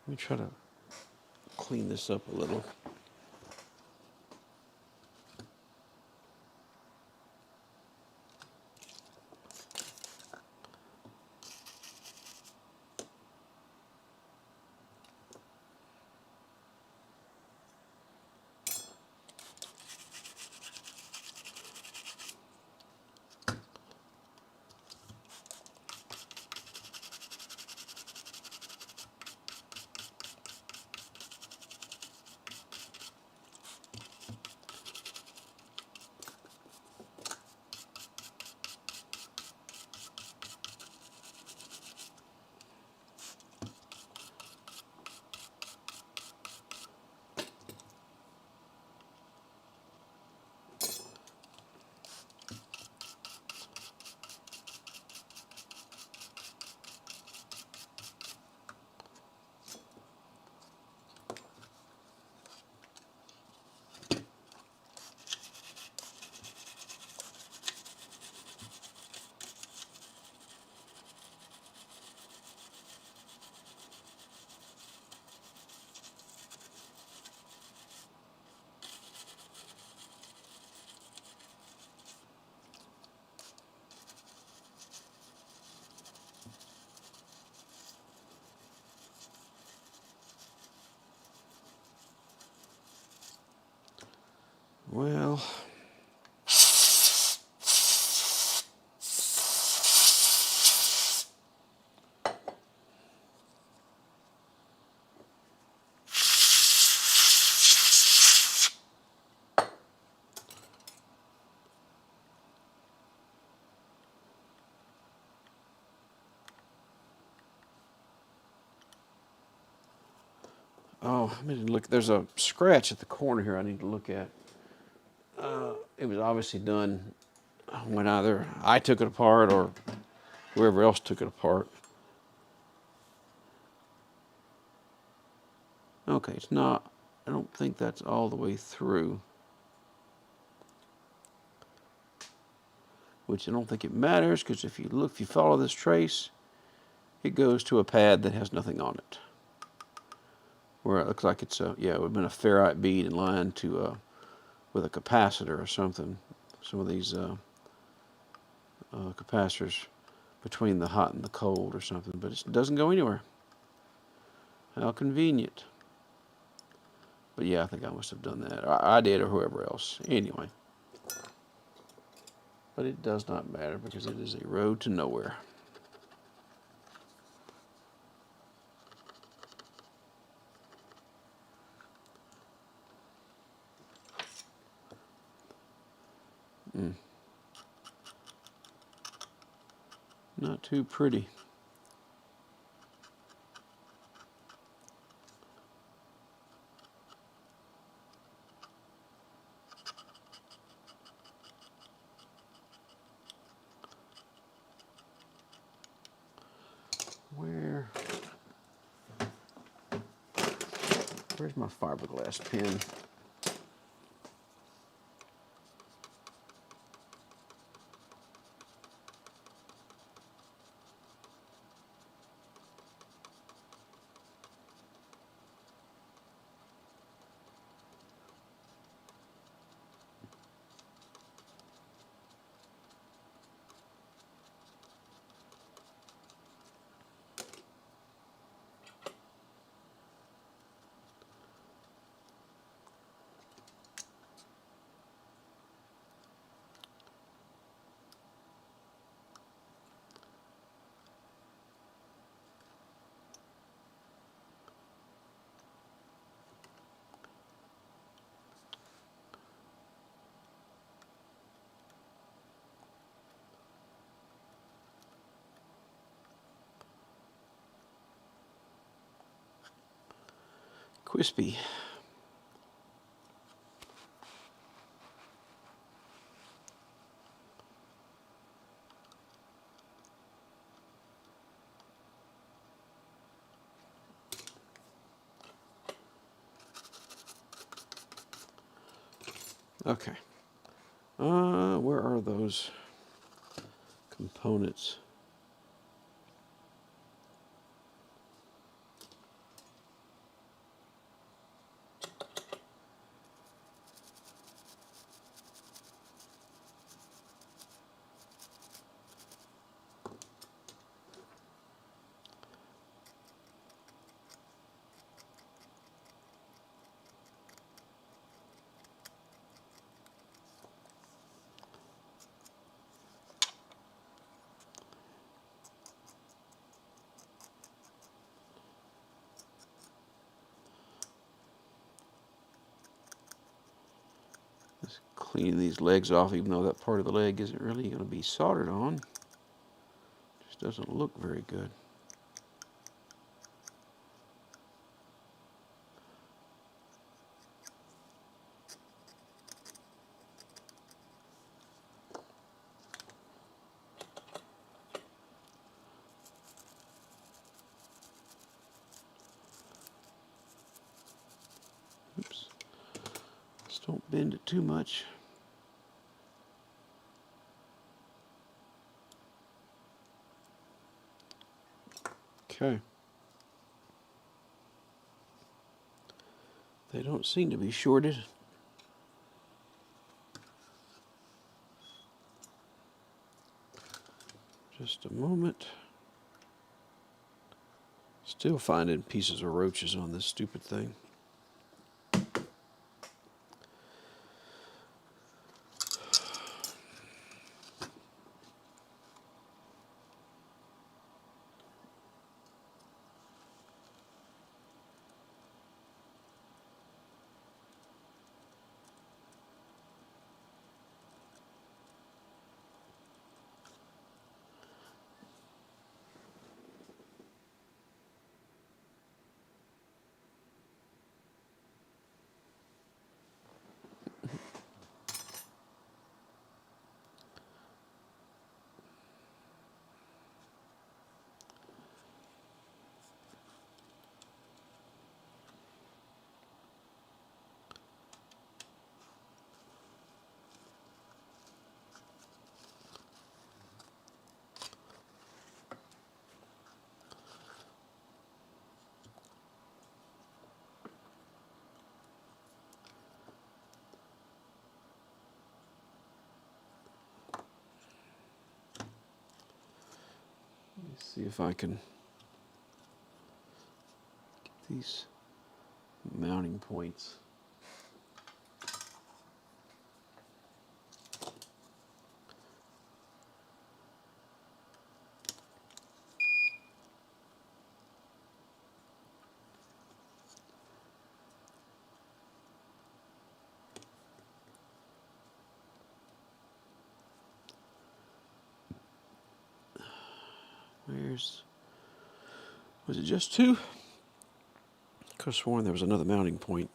A: me try to clean this up a little. Well, oh, I need to look. There's a scratch at the corner here I need to look at. It was obviously done when either I took it apart or whoever else took it apart. Okay, it's not, I don't think that's all the way through. Which I don't think it matters, because if you follow this trace, it goes to a pad that has nothing on it. Where it looks like it's yeah, it would have been a ferrite bead in line to, with a capacitor or something. Some of these capacitors between the hot and the cold or something, but it doesn't go anywhere. How convenient. But yeah, I think I must have done that. I did, or whoever else. Anyway. But it does not matter, because it is a road to nowhere. Not too pretty. Where's my fiberglass pen? Crispy. Okay. Where are those components? Just cleaning these legs off, even though that part of the leg isn't really going to be soldered on. Just doesn't look very good. Oops. Just don't bend it too much. Okay. They don't seem to be shorted. Just a moment. Still finding pieces of roaches on this stupid thing. Let's see if I can get these mounting points. Was it just two? I could have sworn there was another mounting point.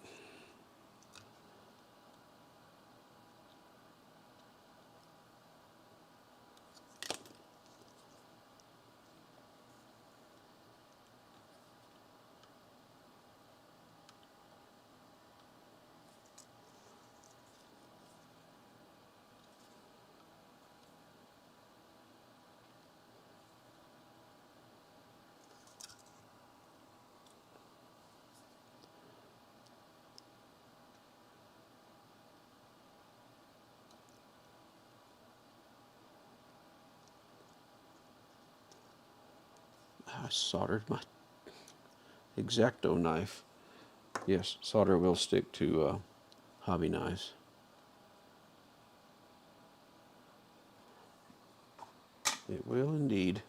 A: I soldered my X-Acto knife. Yes, solder will stick to hobby knives. It will indeed.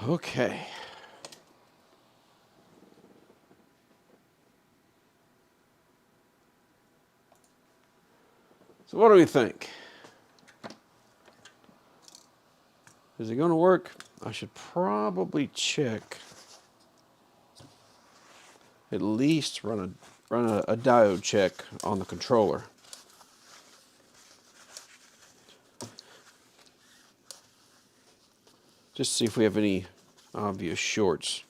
A: Okay. So what do we think? Is it going to work? I should probably check. At least run a diode check on the controller. Just to see if we have any obvious shorts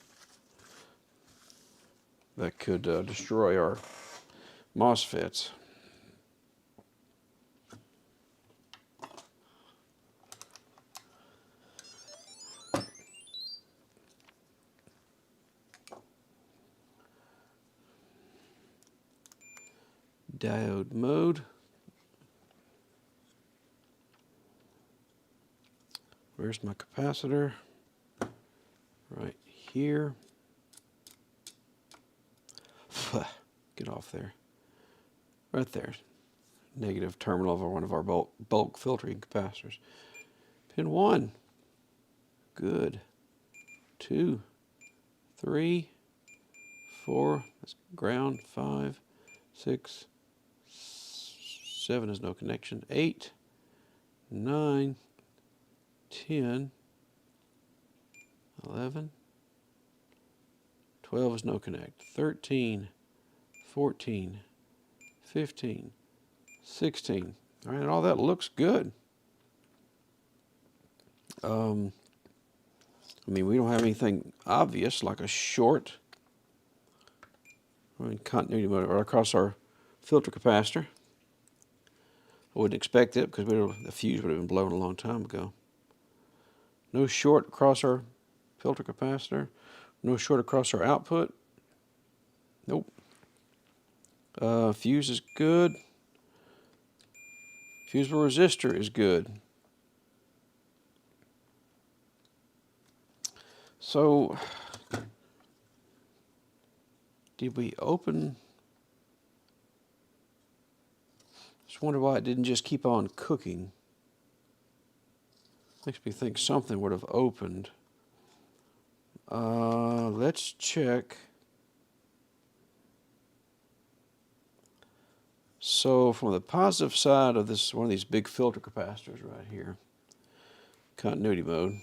A: that could destroy our MOSFETs. Diode mode. Where's my capacitor? Right here. Get off there. Right there. Negative terminal for one of our bulk filtering capacitors. Pin 1. Good. 2, 3, 4. That's ground. 5, 6, 7 is no connection. 8, 9, 10, 11, 12 is no connect. 13, 14, 15, 16. All right, all that looks good. I mean, we don't have anything obvious like a short. I mean, continuity mode right across our filter capacitor. I wouldn't expect it because the fuse would have been blown a long time ago. No short across our filter capacitor. No short across our output. Nope. Fuse is good. Fusible resistor is good. So, did we open? Just wonder why it didn't just keep on cooking. Makes me think something would have opened. Let's check. So from the positive side of this, one of these big filter capacitors right here, continuity mode,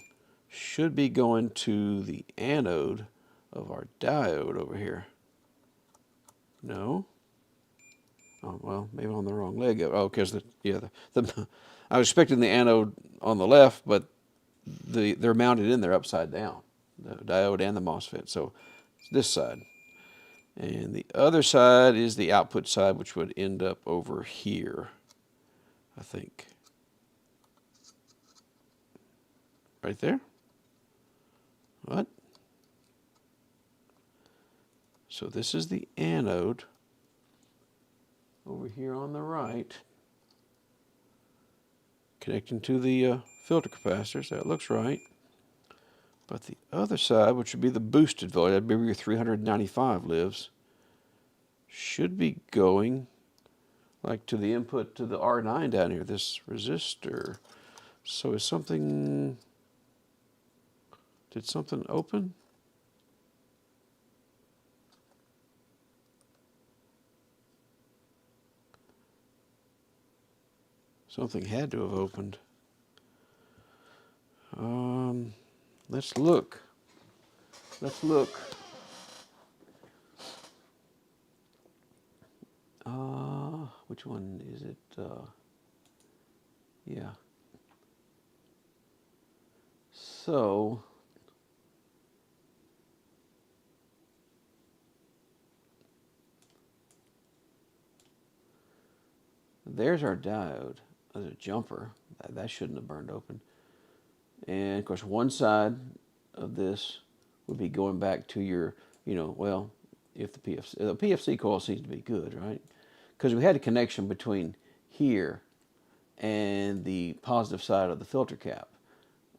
A: should be going to the anode of our diode over here. No? Oh, well, maybe on the wrong leg. Oh, because I was expecting the anode on the left, but they're mounted in there upside down, the diode and the MOSFET. So it's this side. And the other side is the output side, which would end up over here, I think. Right there? What? So this is the anode over here on the right, connecting to the filter capacitors. That looks right. But the other side, which would be the boosted voltage, that'd be where your 395 lives, should be going like to the input to the R9 down here, this resistor. So is something, did something open? Something had to have opened. Let's look. Let's look. Which one is it? Yeah. So, there's our diode as a jumper. That shouldn't have burned open. And of course, one side of this would be going back to your, well, if the PFC coil seems to be good, right? Because we had a connection between here and the positive side of the filter cap.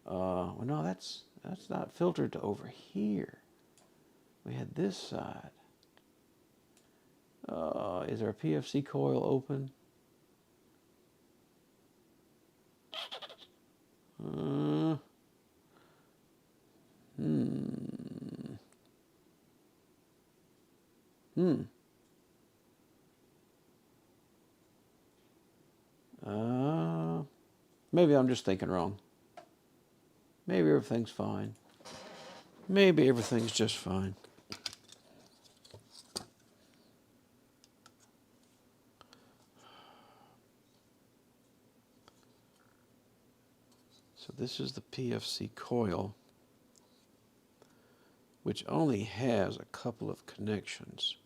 A: Well, no, that's not filtered to over here. We had this side. Is our PFC coil open? Maybe I'm just thinking wrong. Maybe everything's fine. Maybe everything's just fine. So this is the PFC coil, which only has a couple of connections.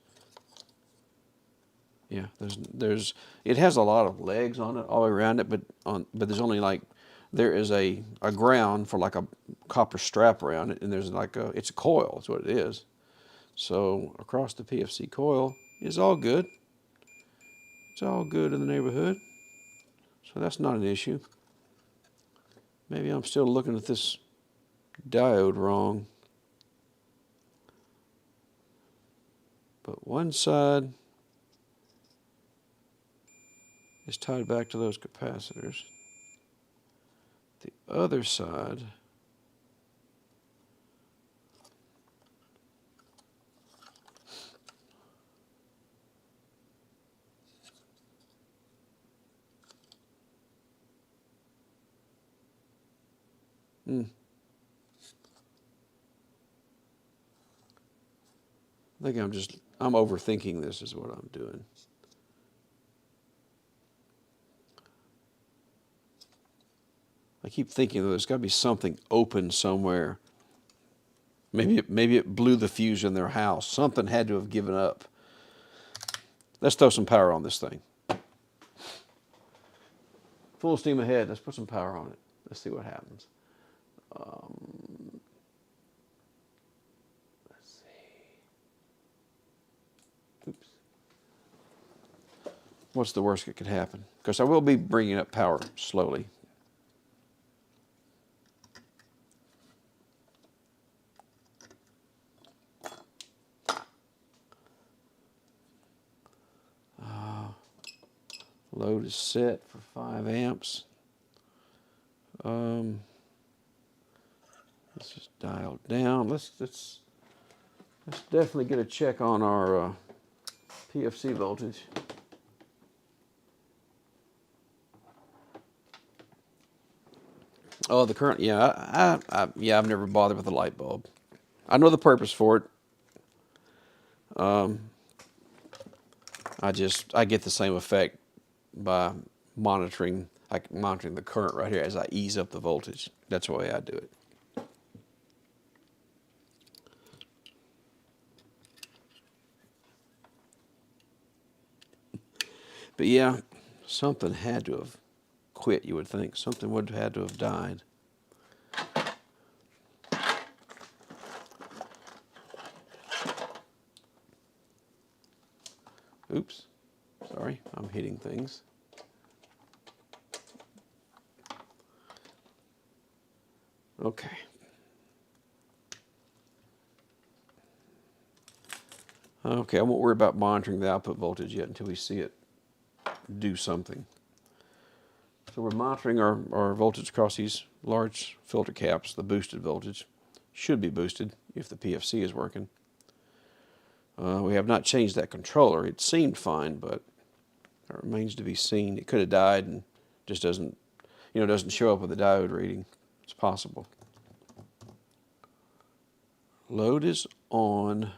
A: Yeah, it has a lot of legs on it all the way around it, but there's only like, there is a ground for like a copper strap around it, and there's like it's a coil, that's what it is. So across the PFC coil is all good. It's all good in the neighborhood. So that's not an issue. Maybe I'm still looking at this diode wrong. But one side is tied back to those capacitors. The other side I think I'm overthinking this is what I'm doing. I keep thinking there's got to be something open somewhere. Maybe it blew the fuse in their house. Something had to have given up. Let's throw some power on this thing. Full steam ahead. Let's put some power on it. Let's see what happens. Let's see. Oops. What's the worst that could happen? Because I will be bringing up power slowly. Load is set for 5 amps. Let's just dial down. Let's definitely get a check on our PFC voltage. Oh, the current. Yeah, I've never bothered with a light bulb. I know the purpose for it. I get the same effect by monitoring the current right here as I ease up the voltage. That's the way I do it. But yeah, something had to have quit, you would think. Something would have had to have died. Oops, sorry, I'm hitting things. Okay. Okay, I won't worry about monitoring the output voltage yet until we see it do something. So we're monitoring our voltage across these large filter caps. The boosted voltage should be boosted if the PFC is working. We have not changed that controller. It seemed fine, but it remains to be seen. It could have died and just doesn't show up with a diode reading. It's possible. Load is on.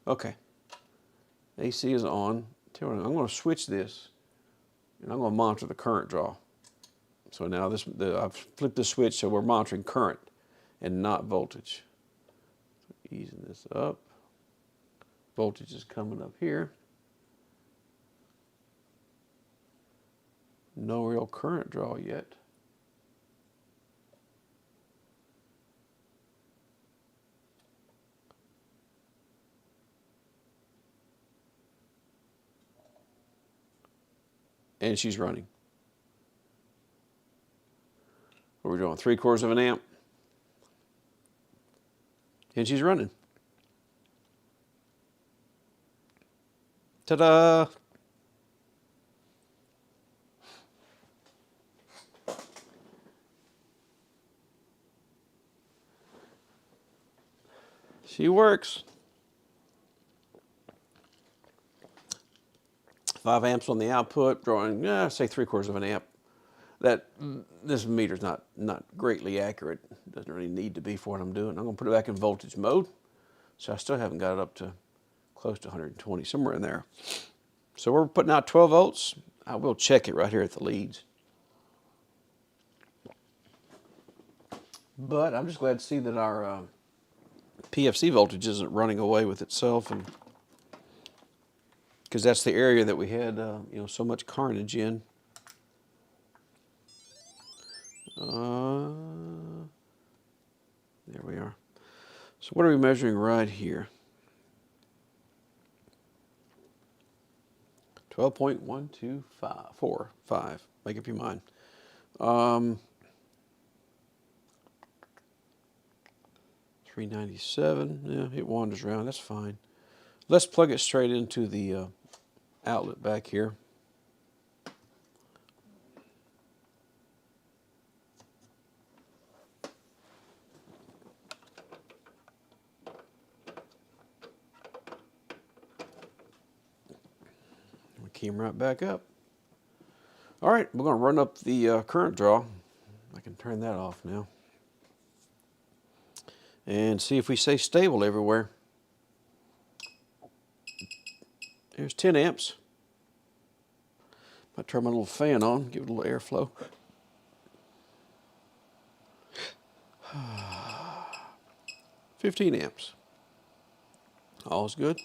A: Okay. AC is on. Tell you what, I'm going to switch this, and I'm going to monitor the current draw. So now I've flipped the switch, so we're monitoring current and not voltage. So easing this up. Voltage is coming up here. No real current draw yet. And she's running. What are we doing? 3/4 of an amp. And she's running. Ta-da! She works. 5 amps on the output, drawing, say 3/4 of an amp. This meter's not greatly accurate. It doesn't really need to be for what I'm doing. I'm going to put it back in voltage mode. So I still haven't got it up to close to 120, somewhere in there. So we're putting out 12 volts. I will check it right here at the leads. But I'm just glad to see that our PFC voltage isn't running away with itself, and because that's the area that we had so much carnage in. There we are. So what are we measuring right here? 12.12545. Make up your mind. 397. Yeah, it wanders around. That's fine. Let's plug it straight into the outlet back here. We came right back up. All right, we're going to run up the current draw. I can turn that off now. And see if we stay stable everywhere. There's 10 amps. Might turn my little fan on, give it a little airflow. 15 amps. All's good.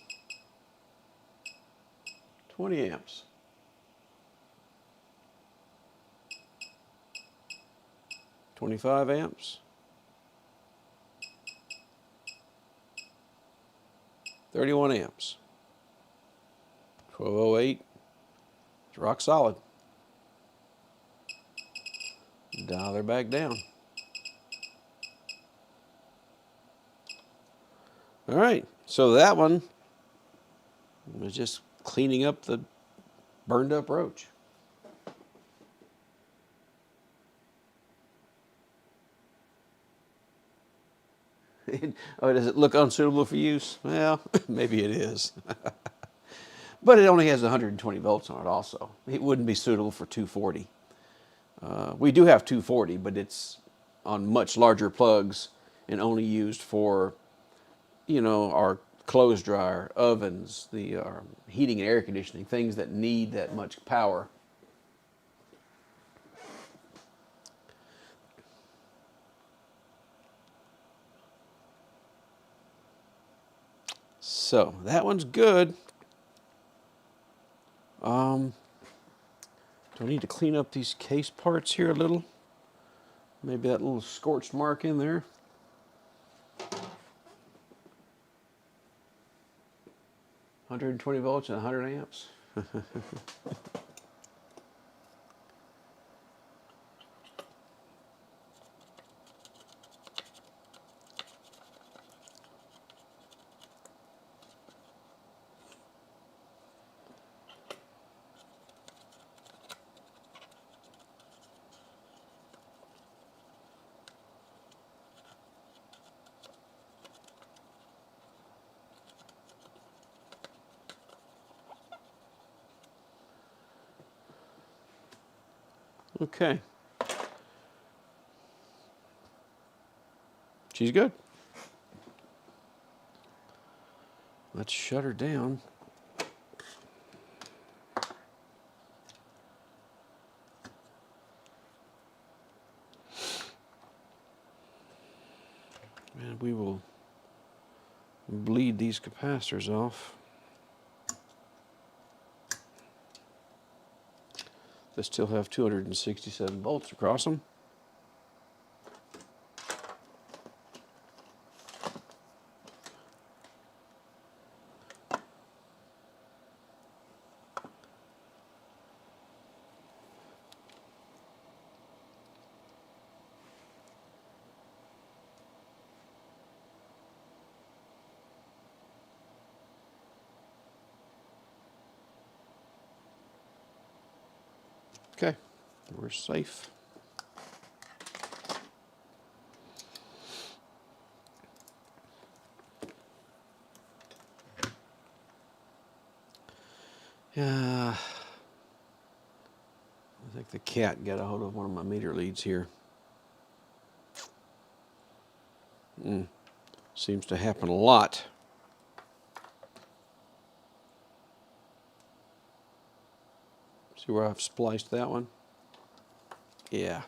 A: 20 amps. 25 amps. 31 amps. 1208. It's rock solid. Dial her back down. All right, so that one was just cleaning up the burned up roach. Oh, does it look unsuitable for use? Well, maybe it is. But it only has 120 volts on it also. It wouldn't be suitable for 240. We do have 240, but it's on much larger plugs and only used for, our clothes dryer, ovens, the heating and air conditioning, things that need that much power. So that one's good. Do I need to clean up these case parts here a little? Maybe that little scorched mark in there. $120 volts and 100 amps. Okay. She's good. Let's shut her down. And we will bleed these capacitors off. They still have 267 volts across them. Okay, we're safe. I think the cat got a hold of one of my meter leads here. Seems to happen a lot. See where I've spliced that one? Yeah.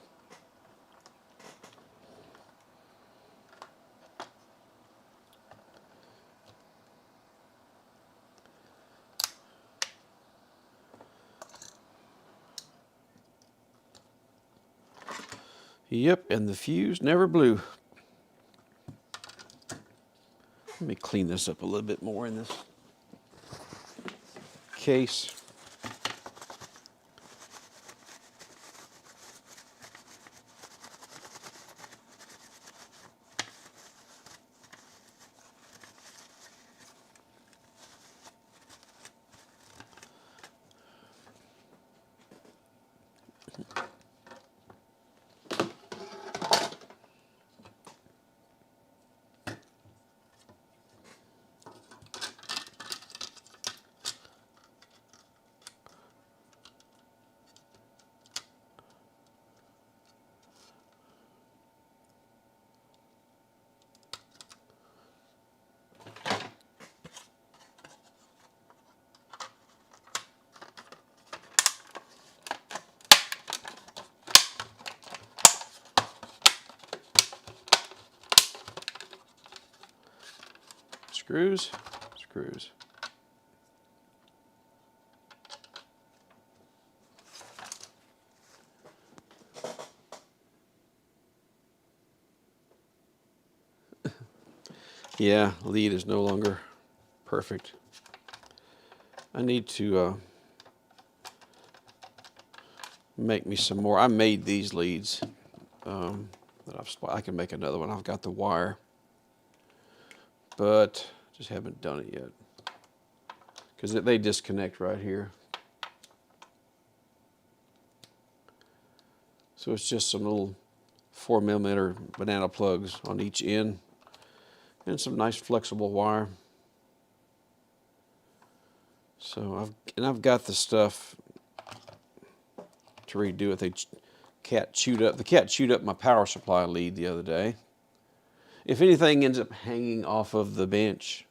A: Yep, and the fuse never blew. Let me clean this up a little bit more in this case. Screws, screws. Yeah, lead is no longer perfect. I need to make me some more. I made these leads I can make another one. I've got the wire, but just haven't done it yet because they disconnect right here. So it's just some little 4mm banana plugs on each end and some nice flexible wire. So I've got the stuff to redo it. The cat chewed up my power supply lead the other day. If anything ends up hanging off of the bench,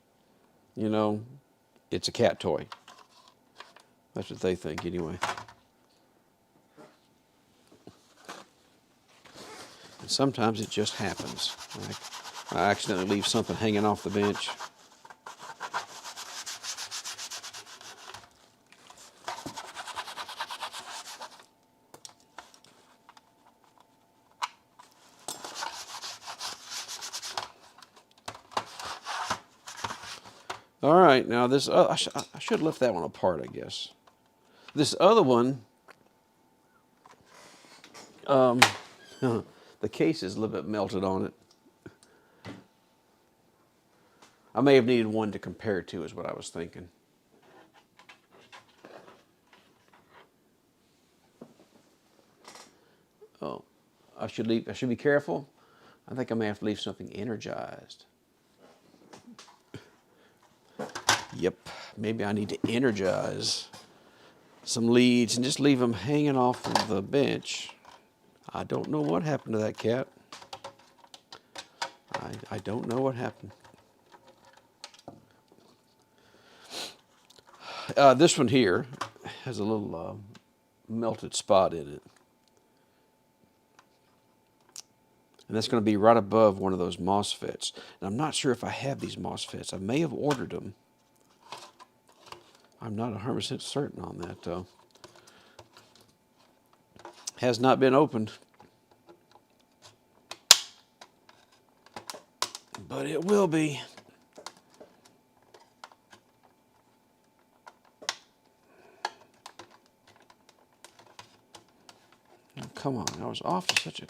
A: you know, it's a cat toy. That's what they think anyway. And sometimes it just happens. Like I accidentally leave something hanging off the bench. All right, now this I should lift that one apart, I guess. This other one, the case is a little bit melted on it. I may have needed one to compare to, is what I was thinking. Oh, I should be careful. I think I may have to leave something energized. Yep, maybe I need to energize some leads and just leave them hanging off of the bench. I don't know what happened to that cat. I don't know what happened. This one here has a little melted spot in it. And that's going to be right above one of those MOSFETs. And I'm not sure if I have these MOSFETs. I may have ordered them. I'm not 100% certain on that, though. Has not been opened. But it will be. Oh, come on, I was off to such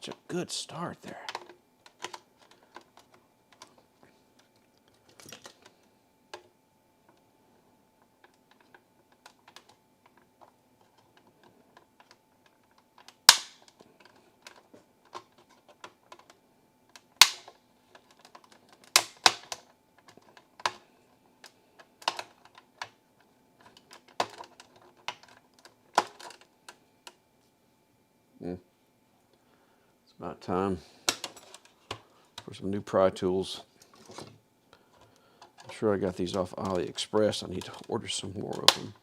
A: a good start there. About time for some new pry tools. I'm sure I got these off AliExpress. I need to order some more of them.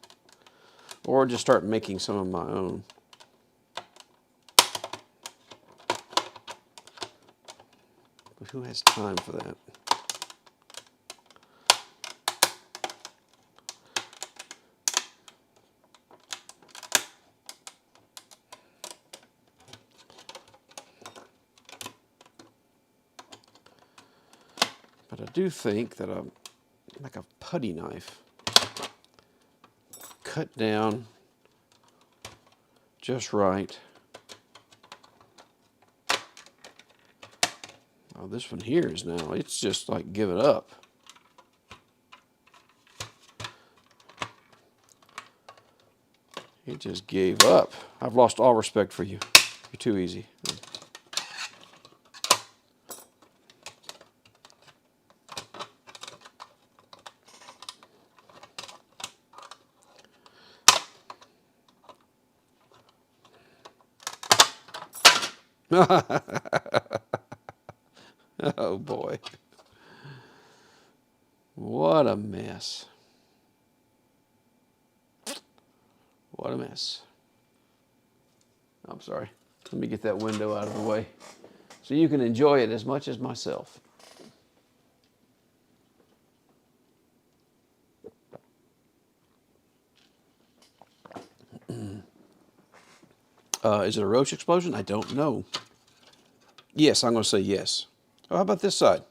A: Or just start making some of my own. But who has time for that? But I do think that like a putty knife, cut down just right. Oh, this one here is now, it's just like give it up. It just gave up. I've lost all respect for you. You're too easy. Oh boy. What a mess. What a mess. I'm sorry. Let me get that window out of the way so you can enjoy it as much as myself. Is it a roach explosion? I don't know. Yes, I'm going to say yes. Oh, how about this side?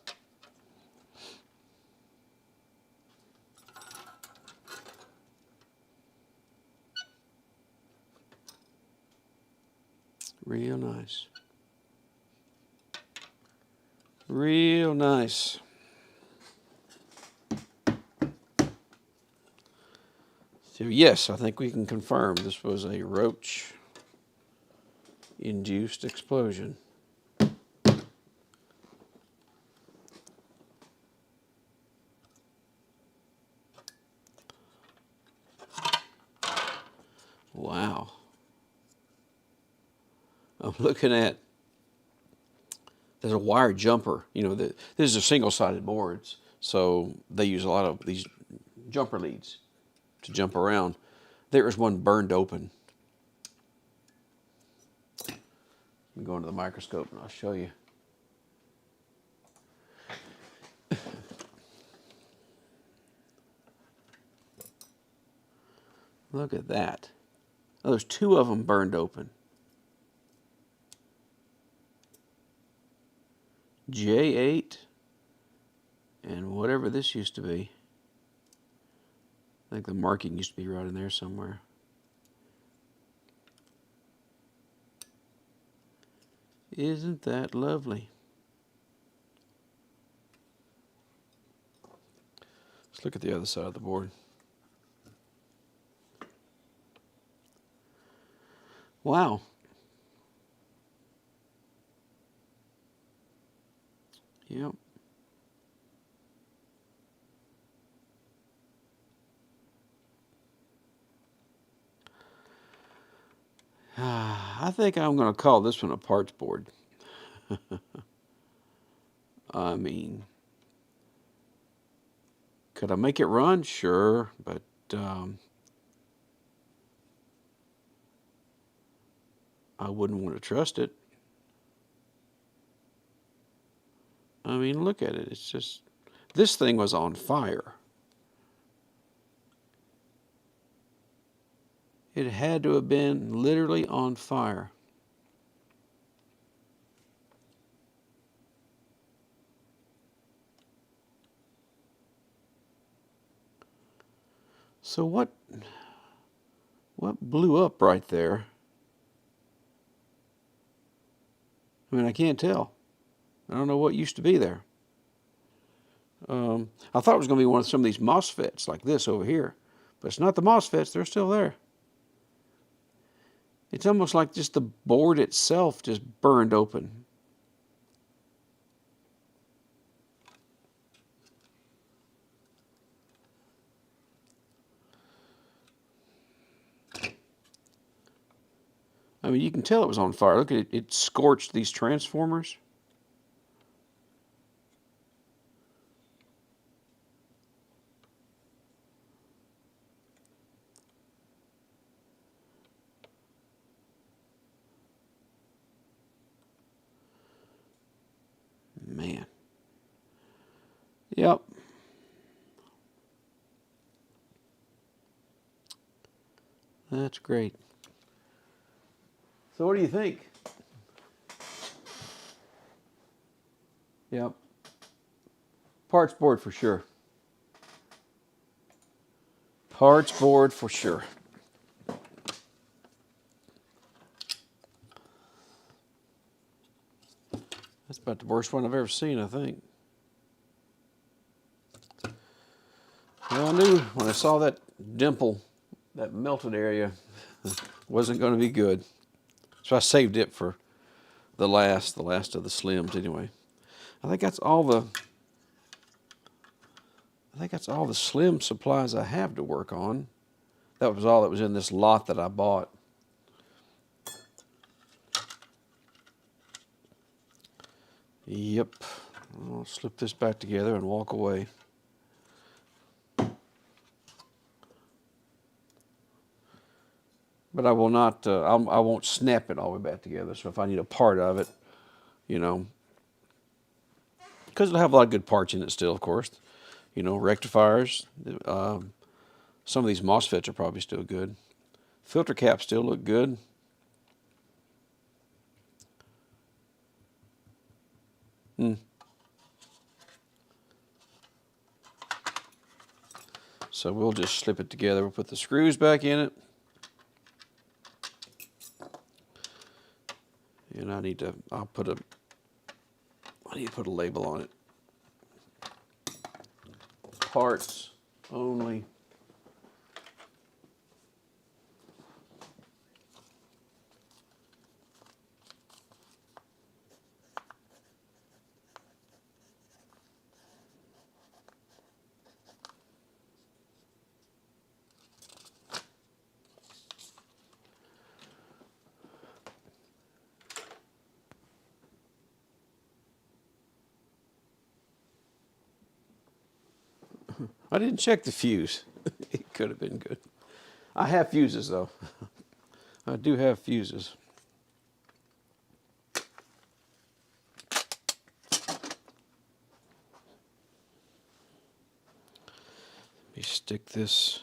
A: Real nice. Real nice. So yes, I think we can confirm this was a roach-induced explosion. Wow. I'm looking at, there's a wire jumper. You know, this is a single-sided boards, so they use a lot of these jumper leads to jump around. There is one burned open. I'm going to the microscope and I'll show you. Look at that. Oh, there's two of them burned open. J8 and whatever this used to be. I think the marking used to be right in there somewhere. Isn't that lovely? Let's look at the other side of the board. Wow. Yep. I think I'm going to call this one a parts board. I mean, could I make it run? Sure, but I wouldn't want to trust it. I mean, look at it. It's just, this thing was on fire. It had to have been literally on fire. So what blew up right there? I mean, I can't tell. I don't know what used to be there. I thought it was going to be one of some of these MOSFETs like this over here, but it's not the MOSFETs. They're still there. It's almost like just the board itself just burned open. I mean, you can tell it was on fire. Look at it. It scorched these transformers. Man. Yep. That's great. So what do you think? Yep. Parts board for sure. Parts board for sure. That's about the worst one I've ever seen, I think. Well, I knew when I saw that dimple, that melted area, wasn't going to be good. So I saved it for the last of the slims anyway. I think that's all the slim supplies I have to work on. That was all that was in this lot that I bought. Yep. I'll slip this back together and walk away. But I will not, I won't snap it all the way back together. So if I need a part of it, you know, because it'll have a lot of good parts in it still, of course. You know, rectifiers. Some of these MOSFETs are probably still good. Filter caps still look good. So we'll just slip it together. We'll put the screws back in it. And I need to put a label on it. Parts only. I didn't check the fuse. It could have been good. I have fuses though. I do have fuses. Let me stick this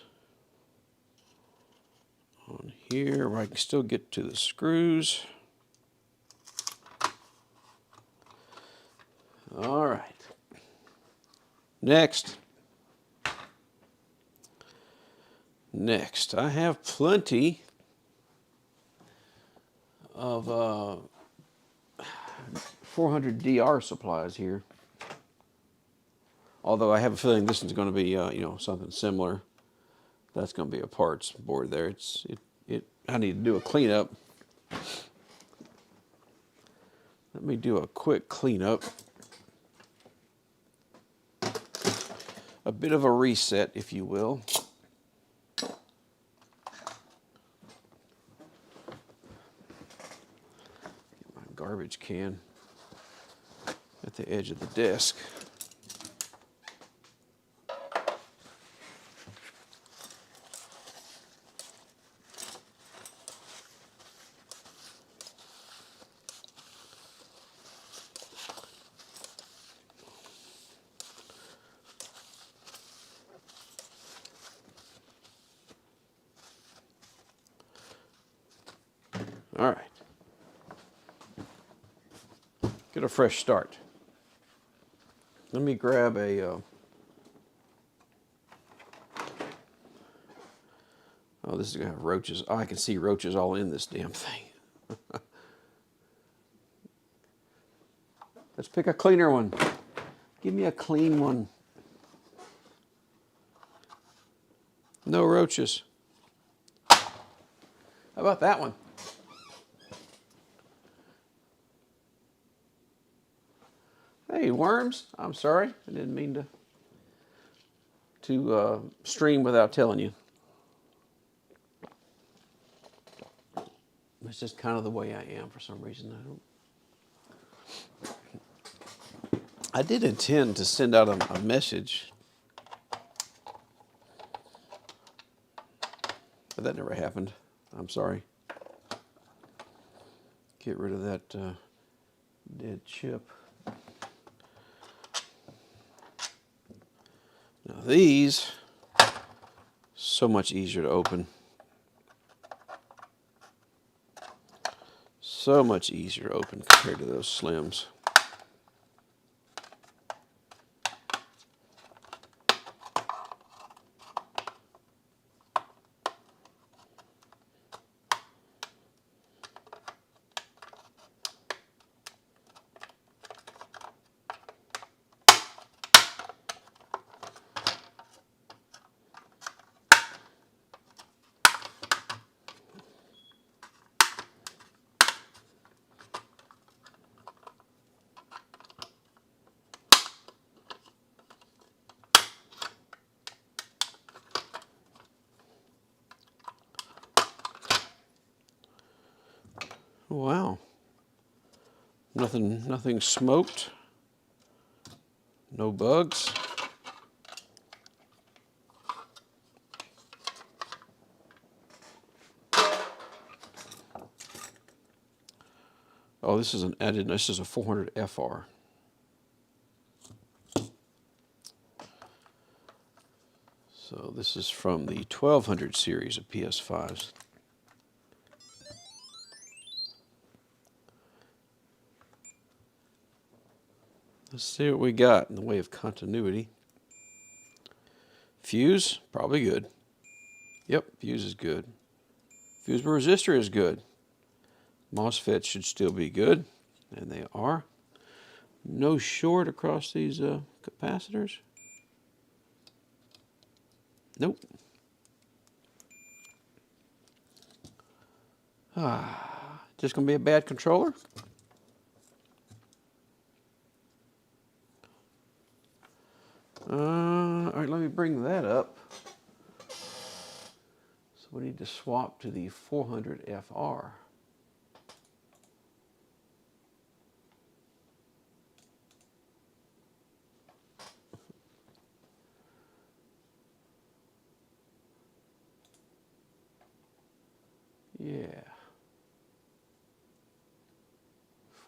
A: on here where I can still get to the screws. All right. Next, I have plenty of 400 DR supplies here. Although I have a feeling this is going to be, you know, something similar. That's going to be a parts board there. I need to do a cleanup. Let me do a quick cleanup. A bit of a reset, if you will. Garbage can at the edge of the desk. All right. Get a fresh start. Let me grab a oh, this is gonna have roaches. Oh, I can see roaches all in this damn thing. Let's pick a cleaner one. Give me a clean one. No roaches. How about that one? Hey, worms. I'm sorry. I didn't mean to stream without telling you. That's just kind of the way I am for some reason. I did intend to send out a message, but that never happened. I'm sorry. Get rid of that dead chip. Now these, so much easier to open. So much easier to open compared to those Slims. Wow. Nothing smoked. No bugs. Oh, this is an added. This is a 400 FR. So this is from the 1200 series of PS5s. Let's see what we got in the way of continuity. Fuse, probably good. Yep, fuse is good. Fuse resistor is good. MOSFET should still be good, and they are. No short across these capacitors. Nope. Just gonna be a bad controller? All right, let me bring that up. So we need to swap to the 400 FR. Yeah.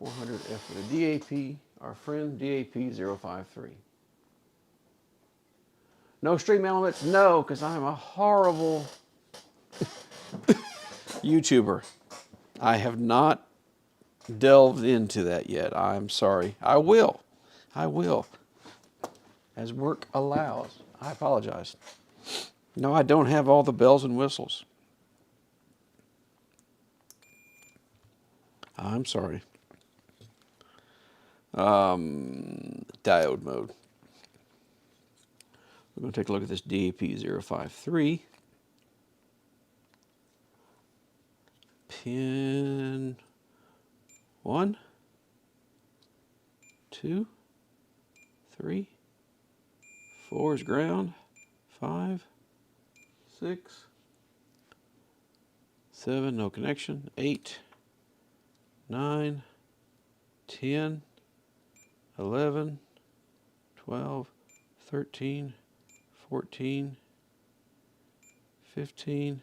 A: 400F for the DAP, our friend DAP053. No stream elements? No, because I'm a horrible YouTuber. I have not delved into that yet. I'm sorry. I will. I will. As work allows. I apologize. No, I don't have all the bells and whistles. I'm sorry. Diode mode. We're going to take a look at this DAP053. Pin 1, 2, 3, 4 is ground, 5, 6, 7, no connection, 8, 9, 10, 11, 12, 13, 14, 15,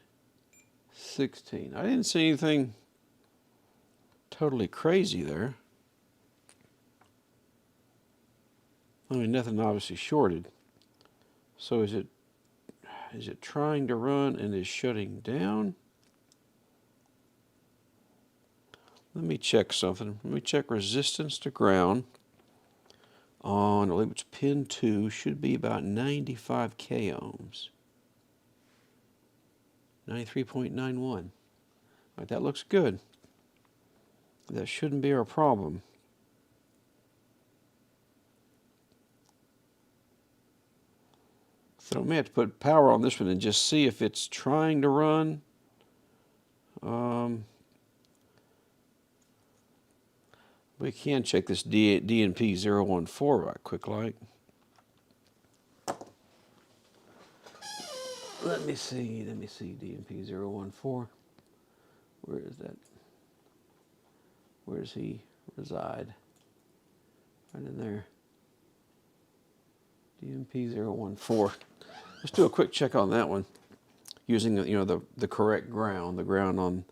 A: 16. I didn't see anything totally crazy there. I mean, nothing obviously shorted. So is it trying to run and is shutting down? Let me check something. Let me check resistance to ground on, I believe it's pin 2, should be about 95 k ohms. 93.91. Right, that looks good. That shouldn't be our problem. So I may have to put power on this one and just see if it's trying to run. We can check this DNP014 right quick like. Let me see DNP014. Where is that? Where does he reside? Right in there. DMP014. Let's do a quick check on that one using the correct ground. The ground on,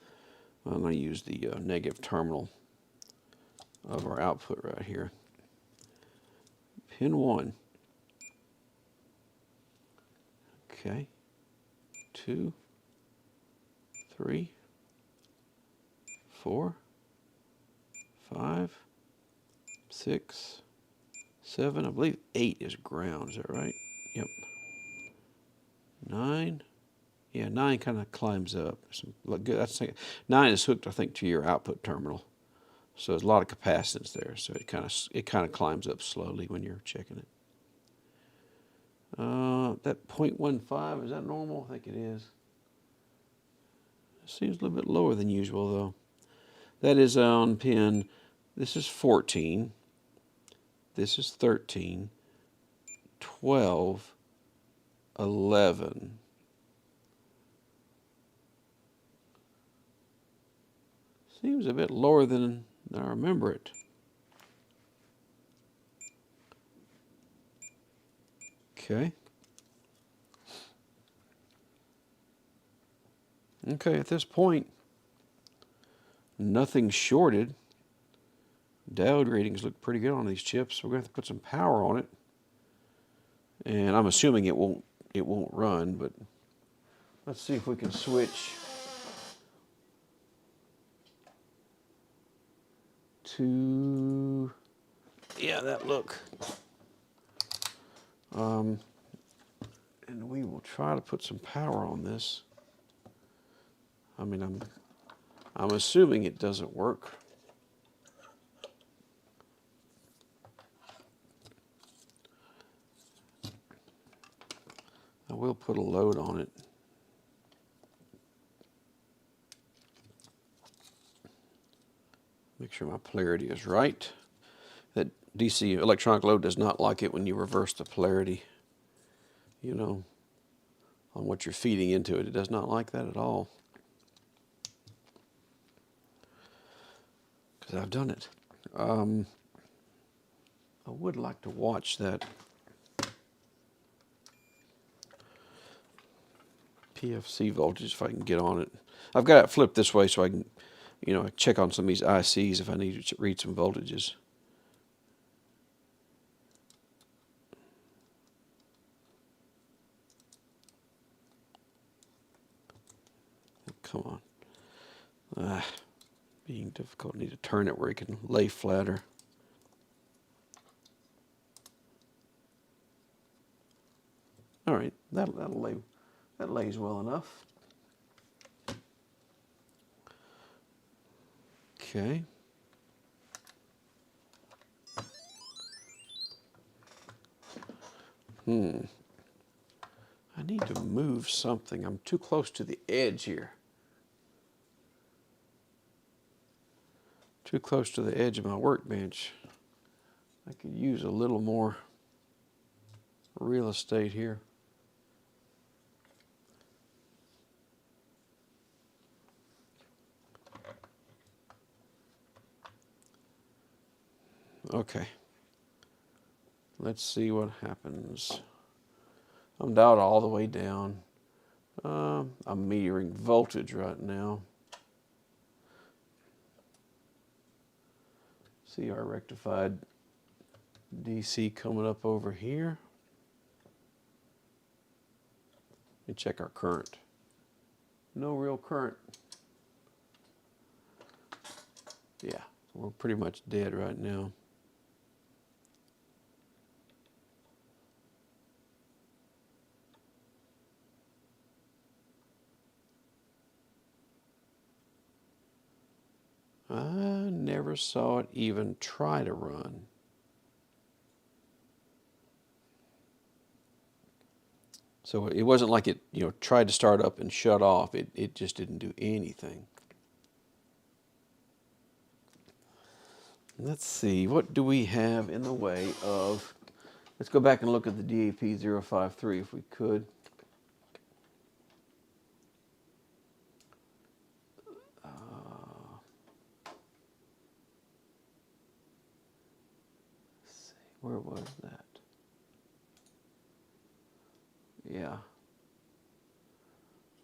A: I'm going to use the negative terminal of our output right here. Pin 1. Okay. 2, 3, 4, 5, 6, 7. I believe 8 is ground. Is that right? Yep. 9. Yeah, 9 kind of climbs up. Look good. 9 is hooked, I think, to your output terminal. So there's a lot of capacitance there. So it kind of climbs up slowly when you're checking it. That 0.15, is that normal? I think it is. It seems a little bit lower than usual, though. That is on pin, this is 14, this is 13, 12, 11. Seems a bit lower than I remember it. Okay. Okay, at this point, nothing's shorted. Diode readings look pretty good on these chips. We're going to have to put some power on it. And I'm assuming it won't run, but let's see if we can switch to, yeah, that look. And we will try to put some power on this. I mean, I'm assuming it doesn't work. I will put a load on it. Make sure my polarity is right. That DC electronic load does not like it when you reverse the polarity, you know, on what you're feeding into it. It does not like that at all. Because I've done it. I would like to watch that PFC voltage if I can get on it. I've got it flipped this way so I can, check on some of these ICs if I need to read some voltages. Come on. Being difficult. Need to turn it where it can lay flatter. All right, that lays well enough. Okay. I need to move something. I'm too close to the edge here. Too close to the edge of my workbench. I could use a little more real estate here. Okay. Let's see what happens. I'm dialed all the way down. I'm metering voltage right now. See our rectified DC coming up over here. And check our current. No real current. Yeah, we're pretty much dead right now. I never saw it even try to run. So it wasn't like it, tried to start up and shut off. It just didn't do anything. Let's see, what do we have in the way of, let's go back and look at the DAP053 if we could. Where was that? Yeah.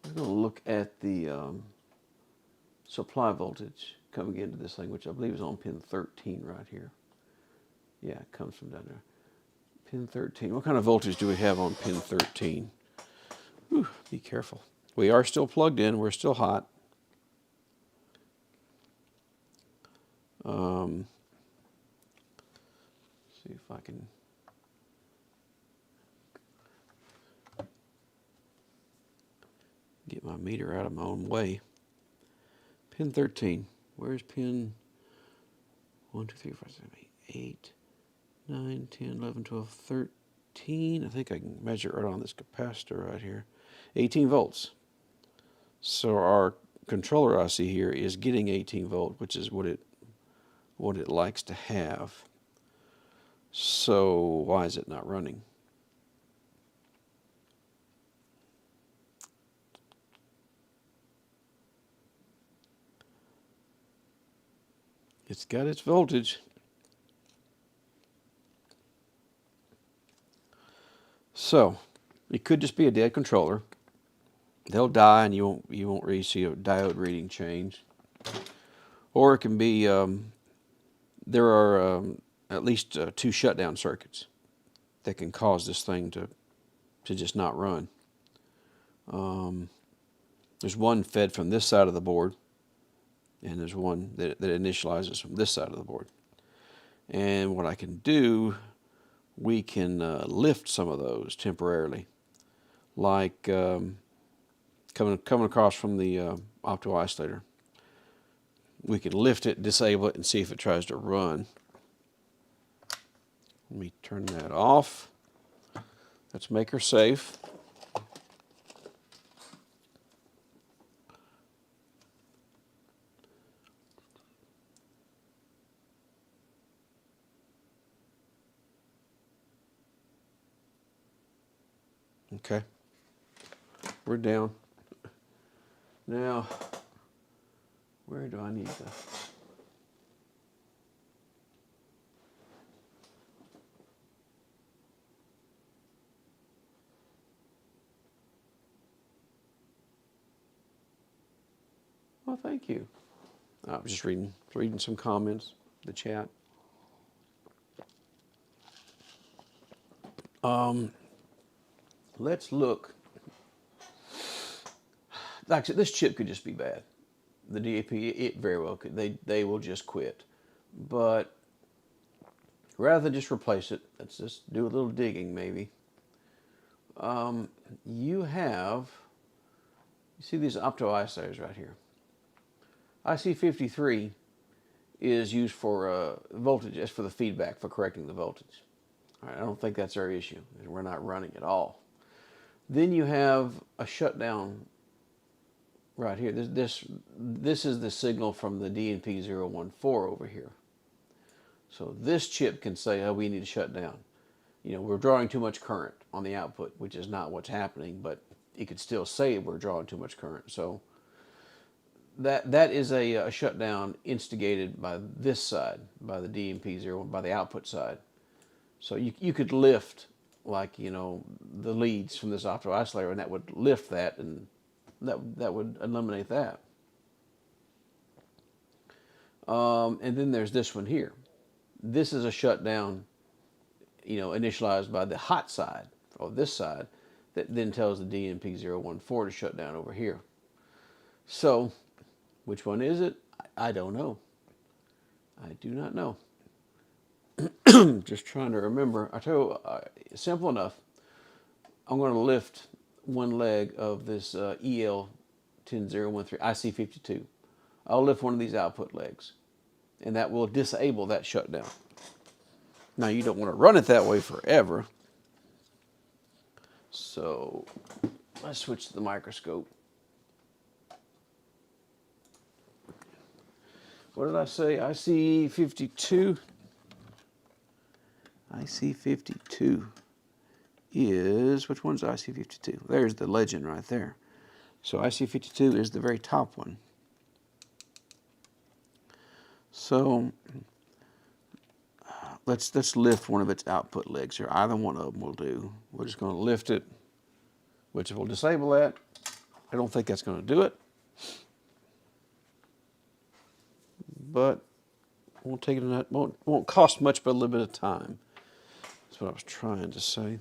A: We're going to look at the supply voltage coming into this thing, which I believe is on pin 13 right here. Yeah, it comes from down there. Pin 13. What kind of voltage do we have on pin 13? Whew, be careful. We are still plugged in. We're still hot. See if I can get my meter out of my own way. Pin 13. Where's pin 1, 2, 3, 4, 5, 6, 7, 8, 9, 10, 11, 12, 13. I think I can measure it right on this capacitor right here. 18 volts. So our controller IC here is getting 18 volt, which is what it likes to have. So why is it not running? It's got its voltage. So it could just be a dead controller. They'll die and you won't really see a diode reading change. Or it can be, there are at least 2 shutdown circuits that can cause this thing to just not run. There's one fed from this side of the board, and there's one that initializes from this side of the board. And what I can do, we can lift some of those temporarily, like coming across from the opto-isolator. We can lift it, disable it, and see if it tries to run. Let me turn that off. Let's make her safe. Okay, we're down. Now, where do I need to? Well, thank you. I was just reading some comments, the chat. Let's look. Like I said, this chip could just be bad. The DAP, it very well could. They will just quit. But rather than just replace it, let's just do a little digging maybe. You see these opto-isolators right here. IC53 is used for voltage, as for the feedback, for correcting the voltage. All right, I don't think that's our issue. We're not running at all. Then you have a shutdown right here. This is the signal from the DNP014 over here. So this chip can say, oh, we need to shut down. You know, we're drawing too much current on the output, which is not what's happening, but it could still say we're drawing too much current. So that is a shutdown instigated by this side, by the DNP01, by the output side. So you could lift, like, you know, the leads from this opto isolator, and that would lift that, and that would eliminate that. And then there's this one here. This is a shutdown, you know, initialized by the hot side, or this side, that then tells the DNP014 to shut down over here. So, which one is it? I don't know. I do not know. Just trying to remember. I tell you, simple enough. I'm going to lift one leg of this EL10013 IC52. I'll lift one of these output legs, and that will disable that shutdown. Now, you don't want to run it that way forever. So let's switch to the microscope. What did I say? IC52. IC52 is, which one's IC52? There's the legend right there. So IC52 is the very top one. So let's lift one of its output legs here. Either one of them will do. We're just going to lift it, which will disable that. I don't think that's going to do it, but won't take it. Won't cost much, but a little bit of time. That's what I was trying to say.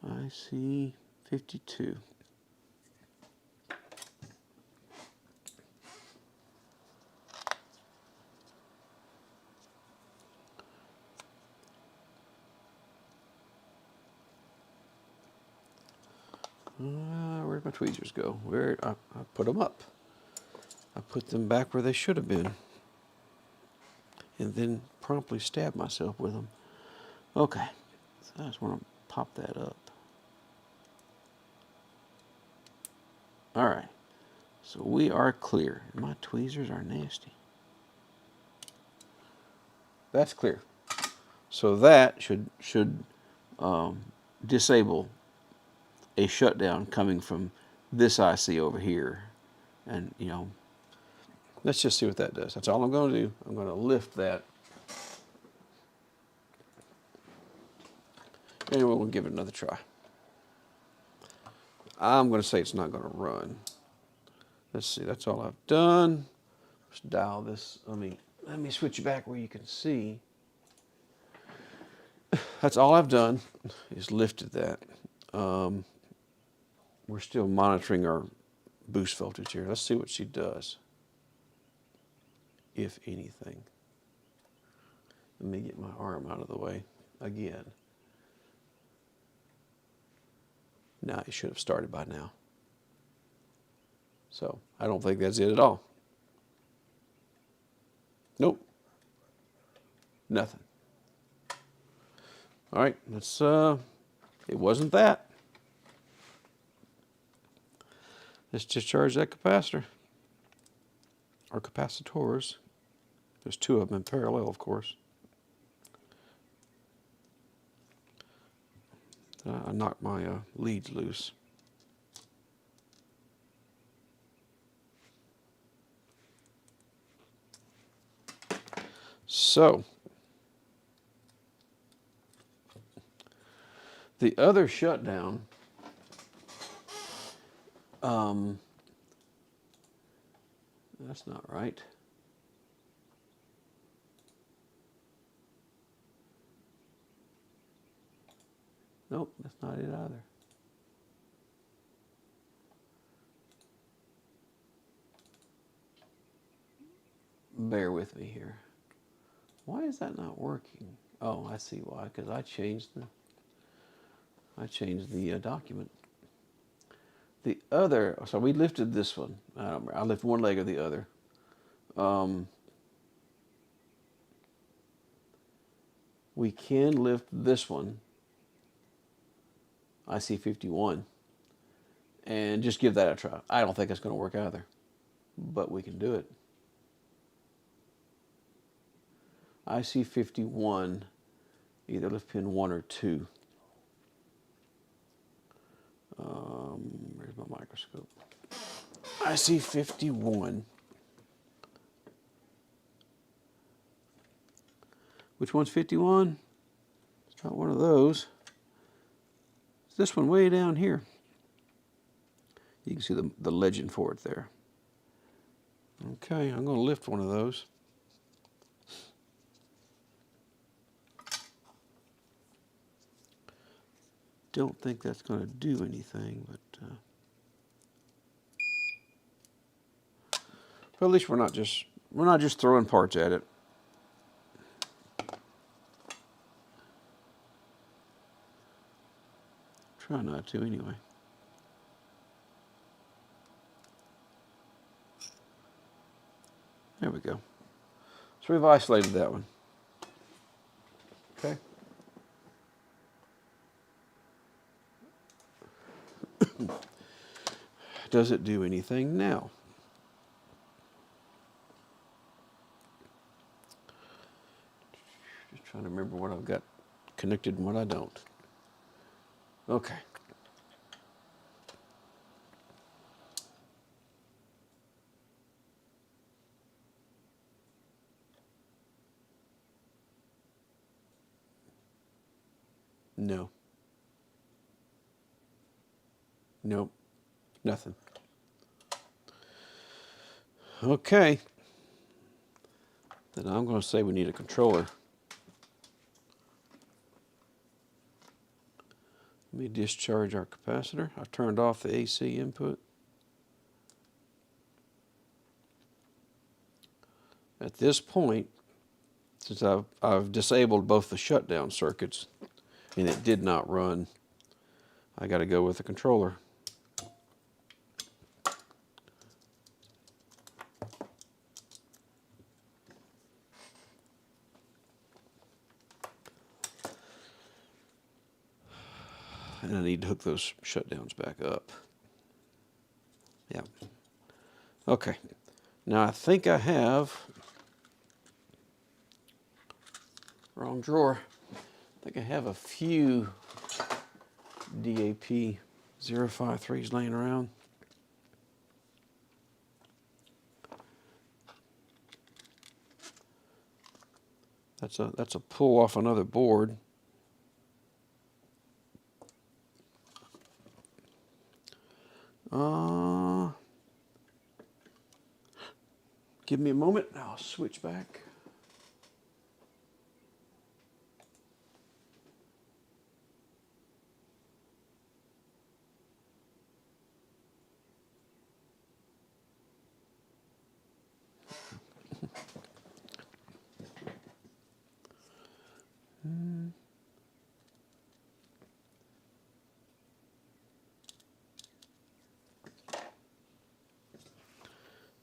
A: IC 52. Where'd my tweezers go? I put them up. I put them back where they should have been. And then promptly stabbed myself with them. Okay, so I just want to pop that up. All right, so we are clear. My tweezers are nasty. That's clear. So that should disable a shutdown coming from this IC over here. And, you know, let's just see what that does. That's all I'm going to do. I'm going to lift that. And we'll give it another try. I'm going to say it's not going to run. Let's see. That's all I've done. Let's dial this. Let me switch you back where you can see. That's all I've done is lifted that. We're still monitoring our boost voltage here. Let's see what she does, if anything. Let me get my arm out of the way again. Now, it should have started by now. So, I don't think that's it at all. Nope. Nothing. All right, let's, it wasn't that. Let's discharge that capacitor, or capacitors. There's two of them in parallel, of course. I knocked my leads loose. So, the other shutdown, that's not right. Nope, that's not it either. Bear with me here. Why is that not working? Oh, I see why. Because I changed the document. The other, so we lifted this one. I lifted one leg of the other. We can lift this one, IC51, and just give that a try. I don't think it's going to work either, but we can do it. IC51, either lift pin 1 or 2. Where's my microscope? IC51. Which one's 51? It's not one of those. It's this one way down here. You can see the legend for it there. Okay, I'm going to lift one of those. Don't think that's going to do anything, but well, at least we're not just throwing parts at it. Try not to anyway. There we go. So we've isolated that one. Okay. Does it do anything now? Just trying to remember what I've got connected and what I don't. Okay. No. Nope. Nothing. Okay. Then I'm going to say we need a controller. Let me discharge our capacitor. I turned off the AC input. At this point, since I've disabled both the shutdown circuits and it did not run, I got to go with the controller. And I need to hook those shutdowns back up. Yeah. Okay. Now I think I have, wrong drawer. I think I have a few DAP 053s laying around. That's a pull off another board. Give me a moment, I'll switch back.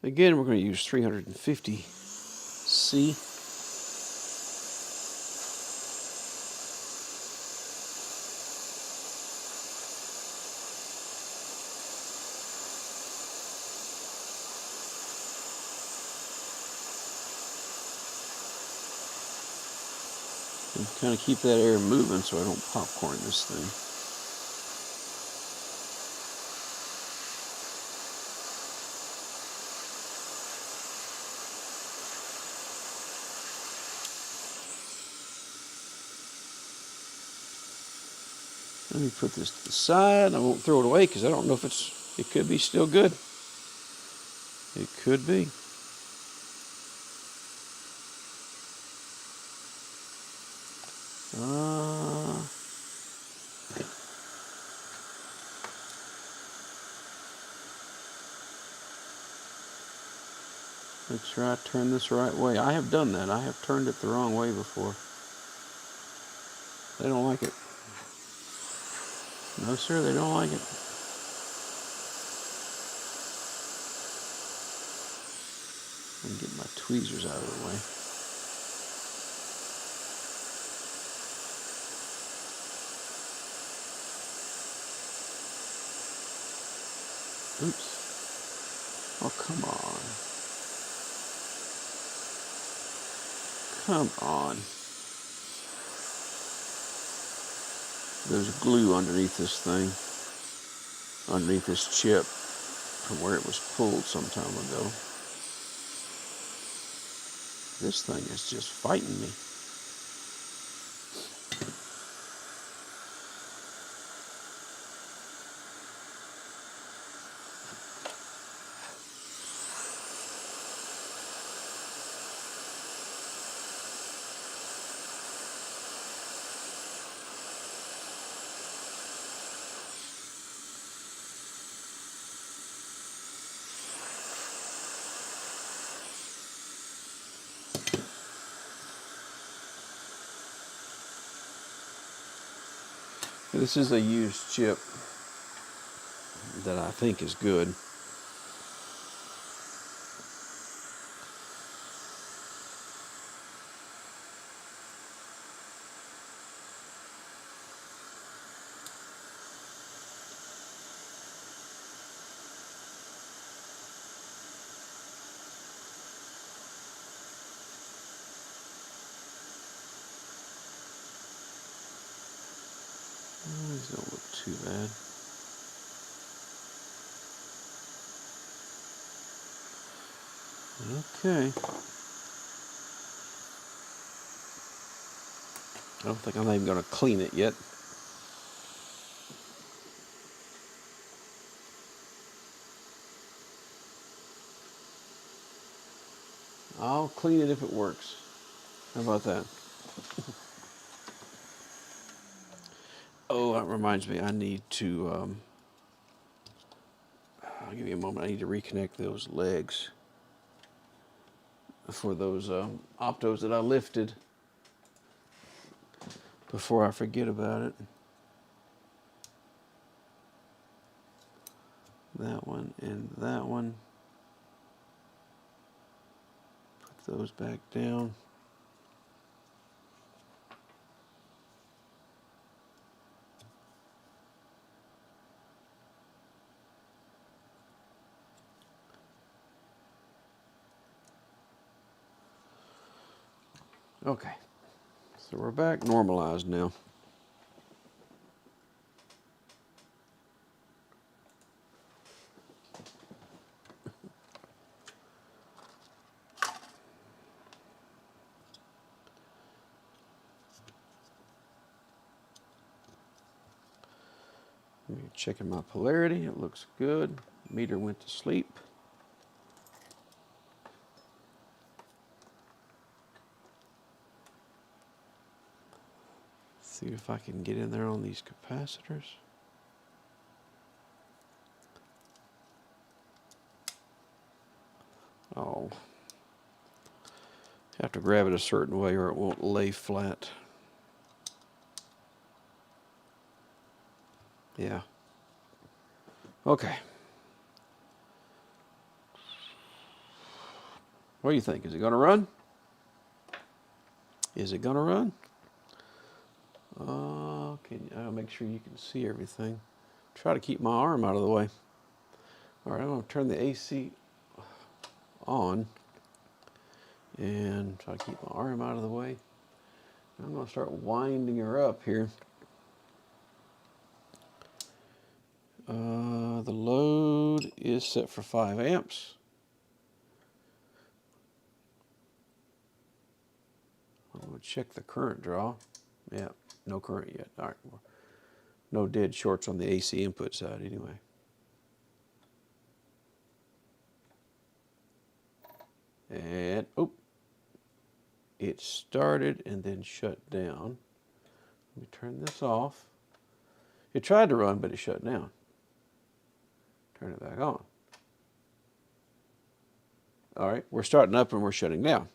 A: Again, we're going to use 350C. And kind of keep that air moving so I don't popcorn this thing. Let me put this to the side. I won't throw it away because I don't know if it could be still good. It could be. Make sure I turn this the right way. I have done that. I have turned it the wrong way before. They don't like it. No, sir, they don't like it. Let me get my tweezers out of the way. Oops. Oh, come on. Come on. There's glue underneath this thing, underneath this chip from where it was pulled some time ago. This thing is just fighting me. This is a used chip that I think is good. These don't look too bad. Okay. I don't think I'm even going to clean it yet. I'll clean it if it works. How about that? Oh, that reminds me, I need to, I'll give you a moment. I need to reconnect those legs for those optos that I lifted before I forget about it. That one and that one. Put those back down. Okay, so we're back normalized now. Checking my polarity, it looks good. Meter went to sleep. See if I can get in there on these capacitors. Oh, have to grab it a certain way or it won't lay flat. Yeah. Okay. What do you think? Is it going to run? Is it going to run? I'll make sure you can see everything. Try to keep my arm out of the way. All right, I'm going to turn the AC on and try to keep my arm out of the way. I'm going to start winding her up here. The load is set for 5 amps. I'm going to check the current draw. Yeah, no current yet. All right, no dead shorts on the AC input side anyway. And, oh, it started and then shut down. Let me turn this off. It tried to run, but it shut down. Turn it back on. All right, we're starting up and we're shutting down.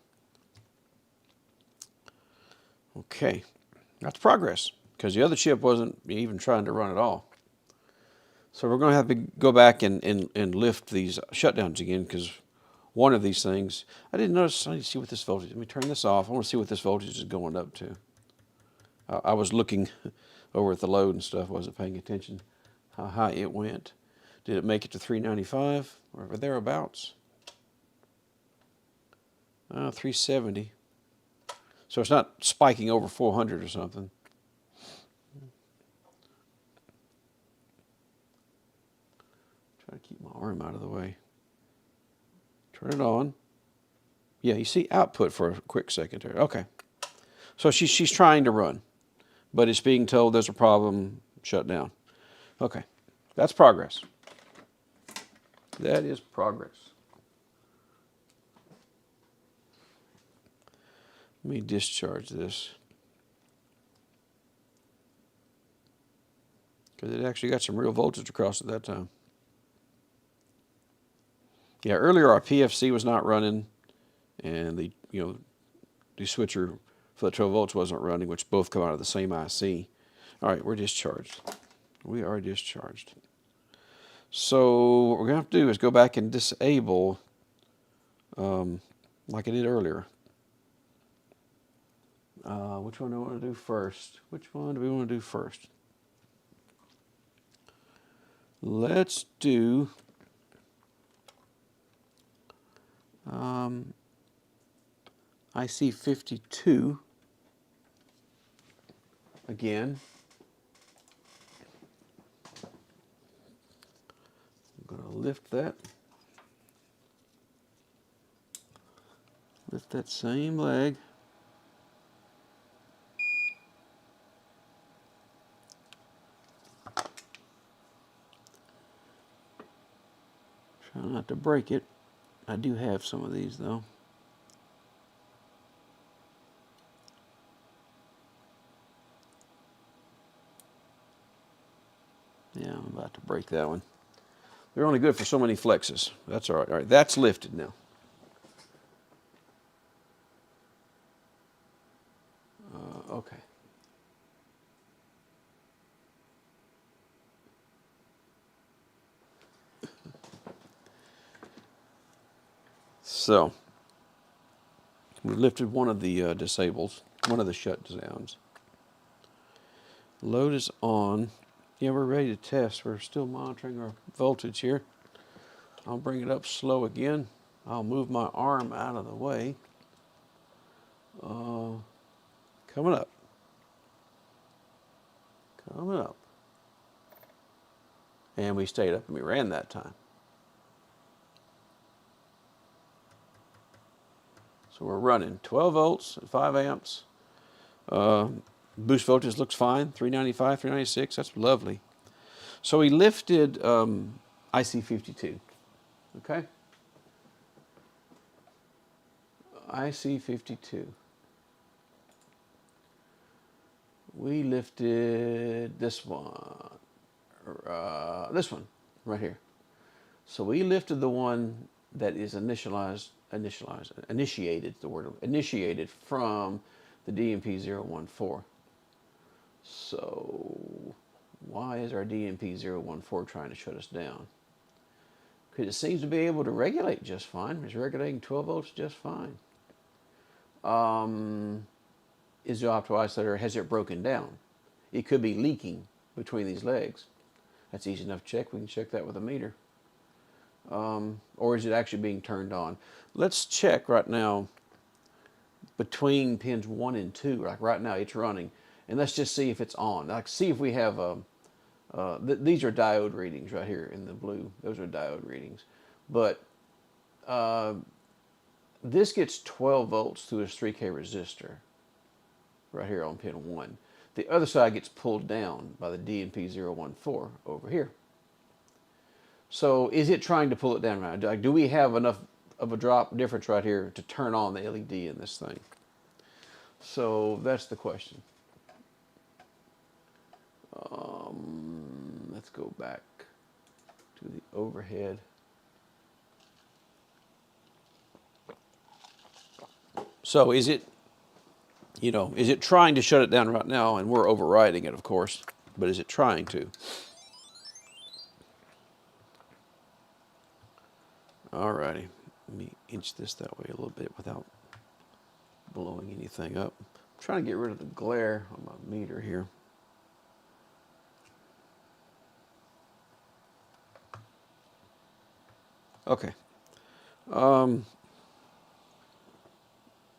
A: Okay, that's progress, because the other chip wasn't even trying to run at all. So we're going to have to go back and lift these shutdowns again, because one of these things, I didn't notice. I need to see what this voltage, let me turn this off. I want to see what this voltage is going up to. I was looking over at the load and stuff, wasn't paying attention how high it went. Did it make it to 395 or thereabouts? 370. So it's not spiking over 400 or something. Try to keep my arm out of the way. Turn it on. Yeah, you see output for a quick second there. Okay. So she's trying to run, but it's being told there's a problem, shut down. Okay. That's progress. That is progress. Let me discharge this, because it actually got some real voltage across at that time. Yeah, earlier our PFC was not running, and the switcher for the 12 volts wasn't running, which both come out of the same IC. All right, we're discharged. We are discharged. So what we're going to have to do is go back and disable, like I did earlier. Which one do I want to do first? Which one do we want to do first? Let's do IC 52 again. I'm going to lift that. Lift that same leg. Try not to break it. I do have some of these though. break that one. They're only good for so many flexes. That's all right. All right, that's lifted now. Okay. So, we lifted one of the disables, one of the shutdowns. Load is on. Yeah, we're ready to test. We're still monitoring our voltage here. I'll bring it up slow again. I'll move my arm out of the way. Coming up. Coming up. And we stayed up and we ran that time. So we're running 12 volts at 5 amps. Boost voltage looks fine, 395, 396, that's lovely. So we lifted IC52, okay? IC52. We lifted this one right here. So we lifted the one that is initiated from the DMP014. So why is our DMP014 trying to shut us down? Because it seems to be able to regulate just fine. It's regulating 12 volts just fine. Is the opto isolator, has it broken down? It could be leaking between these legs. That's easy enough to check. We can check that with a meter. Or is it actually being turned on? Let's check right now between pins 1 and 2. Like right now it's running. And let's just see if it's on. Like see if we have these are diode readings right here in the blue. Those are diode readings. But this gets 12 volts through this 3K resistor right here on pin 1. The other side gets pulled down by the DMP014 over here. So is it trying to pull it down right now? Do we have enough of a drop difference right here to turn on the LED in this thing? So that's the question. Let's go back to the overhead. So is it, is it trying to shut it down right now? And we're overriding it, of course, but is it trying to? Alrighty, let me inch this that way a little bit without blowing anything up. I'm trying to get rid of the glare on my meter here. Okay. We're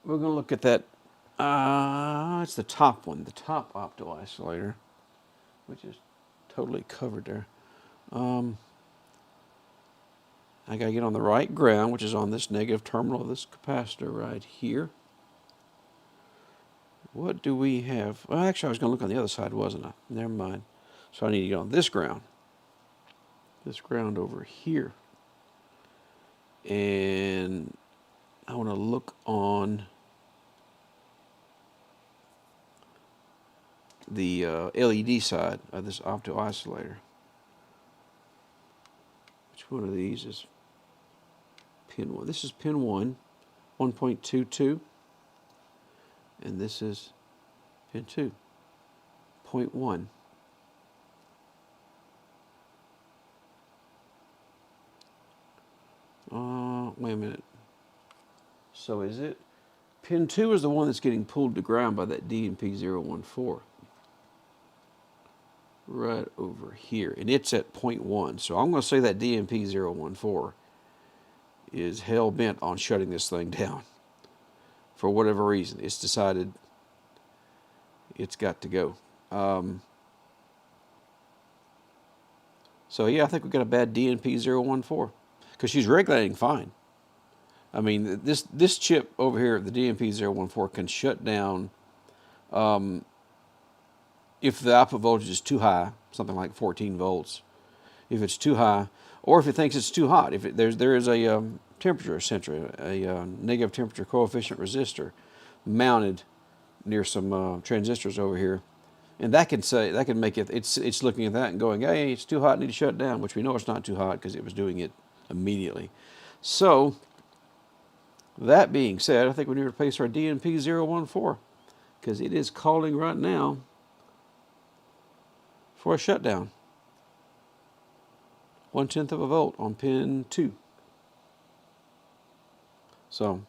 A: going to look at that. It's the top one, the top opto isolator, which is totally covered there. I got to get on the right ground, which is on this negative terminal of this capacitor right here. What do we have? Well, actually, I was going to look on the other side, wasn't I? Never mind. So I need to get on this ground. This ground over here. And I want to look on the LED side of this opto isolator. Which one of these is pin 1? This is pin 1, 1.22. And this is pin 2, 0.1. Wait a minute. So is it? Pin 2 is the one that's getting pulled to ground by that DMP014. Right over here. And it's at 0.1. So I'm going to say that DMP014 is hell-bent on shutting this thing down. For whatever reason. It's decided it's got to go. So yeah, I think we've got a bad DNP014. Because she's regulating fine. I mean, this chip over here, the DMP014, can shut down if the output voltage is too high, something like 14 volts. If it's too high, or if it thinks it's too hot. If there is a temperature sensor, a negative temperature coefficient resistor mounted near some transistors over here. And that can make it. It's looking at that and going, hey, it's too hot. I need to shut it down. Which we know it's not too hot because it was doing it immediately. So that being said, I think we need to replace our DNP014 because it is calling right now for a shutdown. 1/10 of a volt on pin 2. So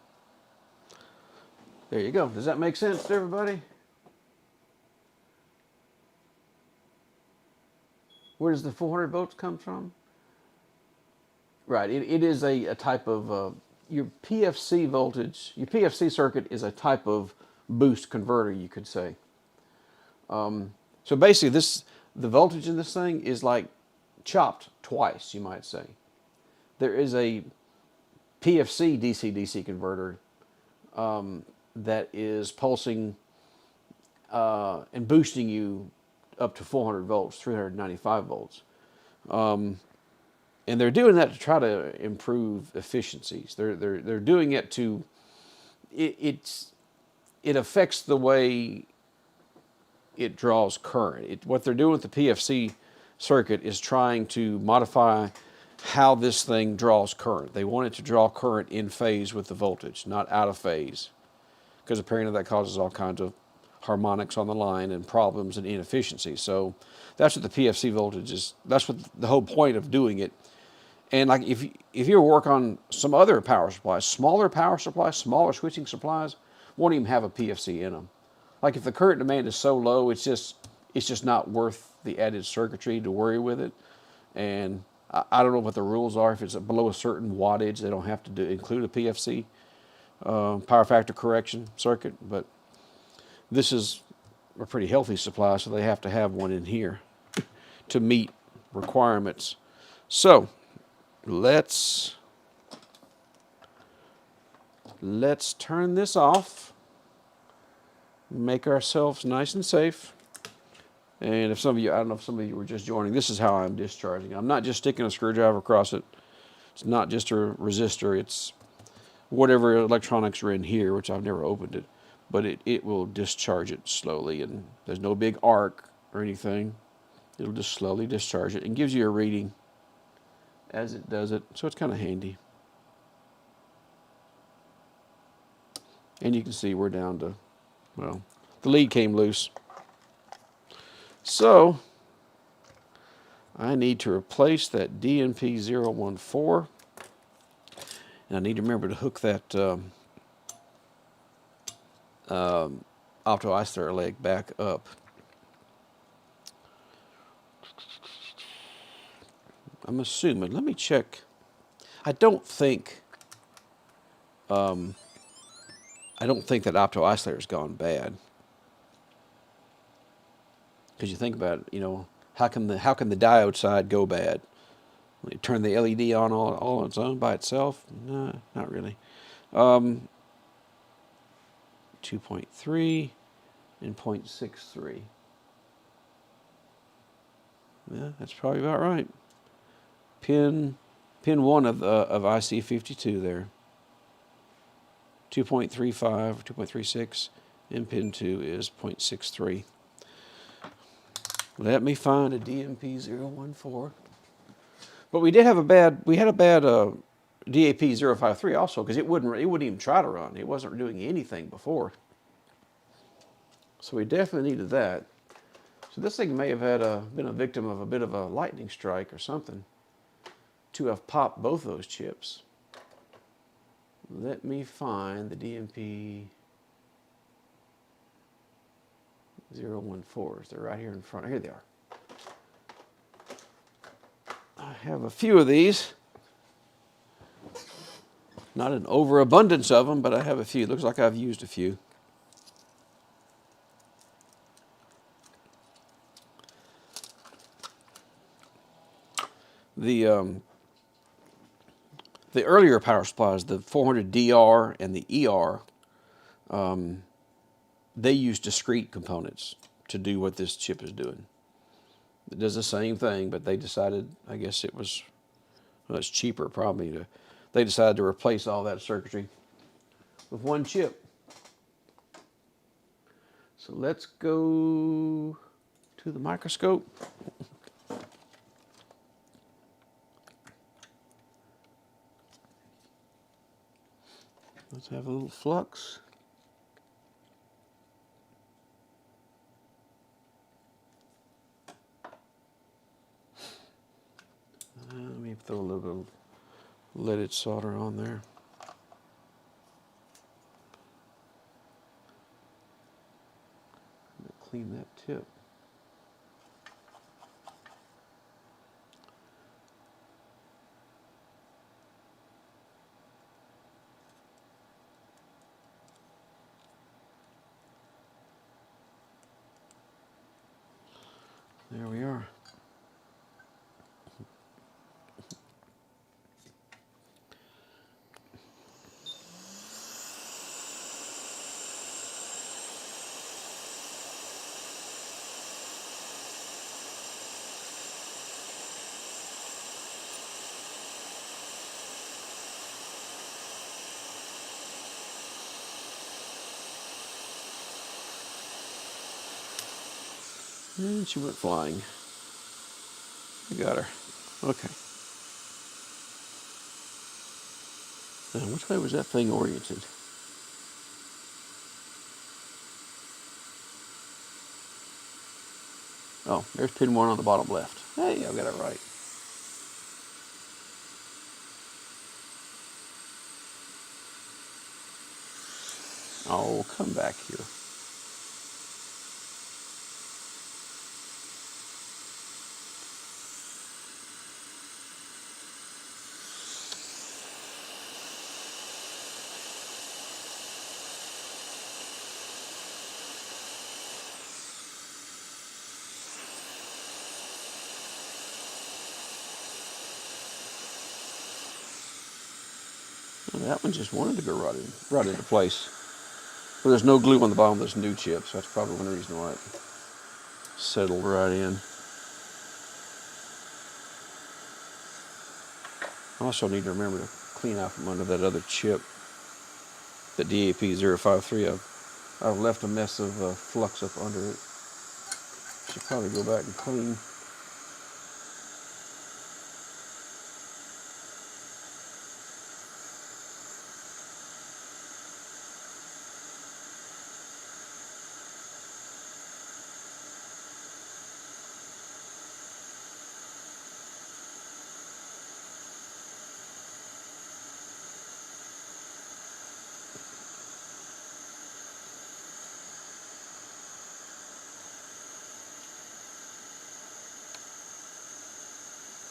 A: there you go. Does that make sense to everybody? Where does the 400 volts come from? Right, it is a type of, your PFC voltage, your PFC circuit is a type of boost converter, you could say. So basically the voltage in this thing is like chopped twice, you might say. There is a PFC DC-DC converter that is pulsing and boosting you up to 400 volts, 395 volts. And they're doing that to try to improve efficiencies. They're doing it to, it affects the way it draws current. What they're doing with the PFC circuit is trying to modify how this thing draws current. They want it to draw current in phase with the voltage, not out of phase, because apparently that causes all kinds of harmonics on the line and problems and inefficiencies. So that's what the PFC voltage is. That's what the whole point of doing it. And like if you work on some other power supplies, smaller switching supplies, won't even have a PFC in them. Like if the current demand is so low, it's just not worth the added circuitry to worry with it. And I don't know what the rules are. If it's below a certain wattage, they don't have to include a PFC, power factor correction circuit. But this is a pretty healthy supply, so they have to have one in here to meet requirements. So let's turn this off, make ourselves nice and safe. And if some of you, I don't know if some of you were just joining, this is how I'm discharging. I'm not just sticking a screwdriver across it. It's not just a resistor. It's whatever electronics are in here, which I've never opened it, but it will discharge it slowly, and there's no big arc or anything. It'll just slowly discharge it and gives you a reading as it does it, so it's kind of handy. And you can see we're down to, well, the lead came loose. So I need to replace that DNP014, and I need to remember to hook that opto-isolator leg back up. I'm assuming, let me check. I don't think that opto-isolator's gone bad. Because you think about it, you know, how can the diode side go bad? You turn the LED on all on its own by itself? No, not really. 2.3 and 0.63. Yeah, that's probably about right. Pin 1 of IC52 there. 2.35 or 2.36, and pin 2 is 0.63. Let me find a DNP014. But we had a bad DAP053 also, because it wouldn't even try to run. It wasn't doing anything before. So we definitely needed that. So this thing may have been a victim of a bit of a lightning strike or something to have popped both those chips. Let me find the DNP014s. They're right here in front. Here they are. I have a few of these. Not an overabundance of them, but I have a few. Looks like I've used a few. The earlier power supplies, the 400DR and the ER, they use discrete components to do what this chip is doing. It does the same thing, but they decided, I guess it's cheaper probably, they decided to replace all that circuitry with one chip. So let's go to the microscope. Let's have a little flux. Let me throw a little bit of leaded solder on there. Clean that tip. There we are. And she went flying. I got her. Okay. Now, which way was that thing oriented? Oh, there's pin 1 on the bottom left. Hey, I got it right. Oh, come back here. Well, that one just wanted to go right into place. Well, there's no glue on the bottom of this new chip, so that's probably one reason why it settled right in. I also need to remember to clean out from under that other chip, the DAP053. I've left a mess of flux up under it. Should probably go back and clean.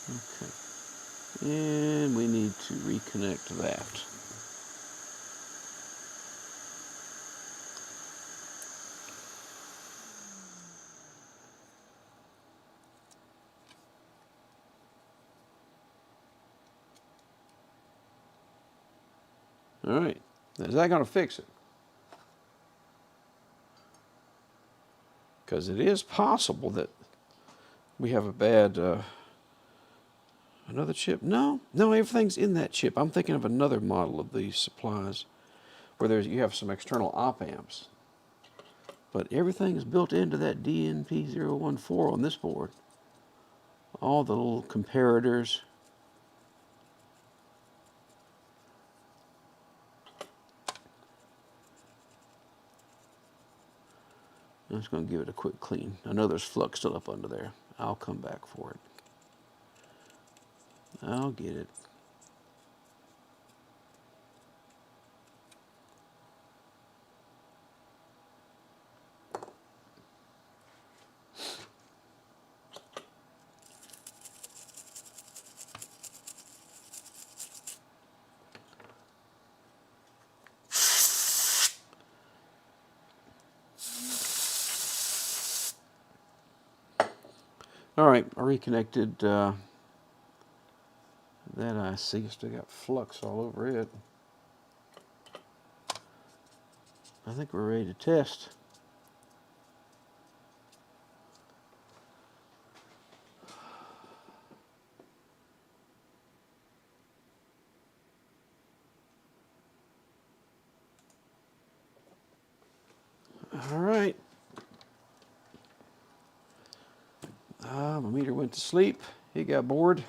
A: Okay. And we need to reconnect that. All right. Now, is that going to fix it? Because it is possible that we have a bad, another chip. No, everything's in that chip. I'm thinking of another model of these supplies where you have some external op amps. But everything is built into that DNP014 on this board. All the little comparators. I'm just going to give it a quick clean. I know there's flux still up under there. I'll come back for it. I'll get it. All right, I reconnected that IC. Still got flux all over it. I think we're ready to test. All right. to sleep. He got bored.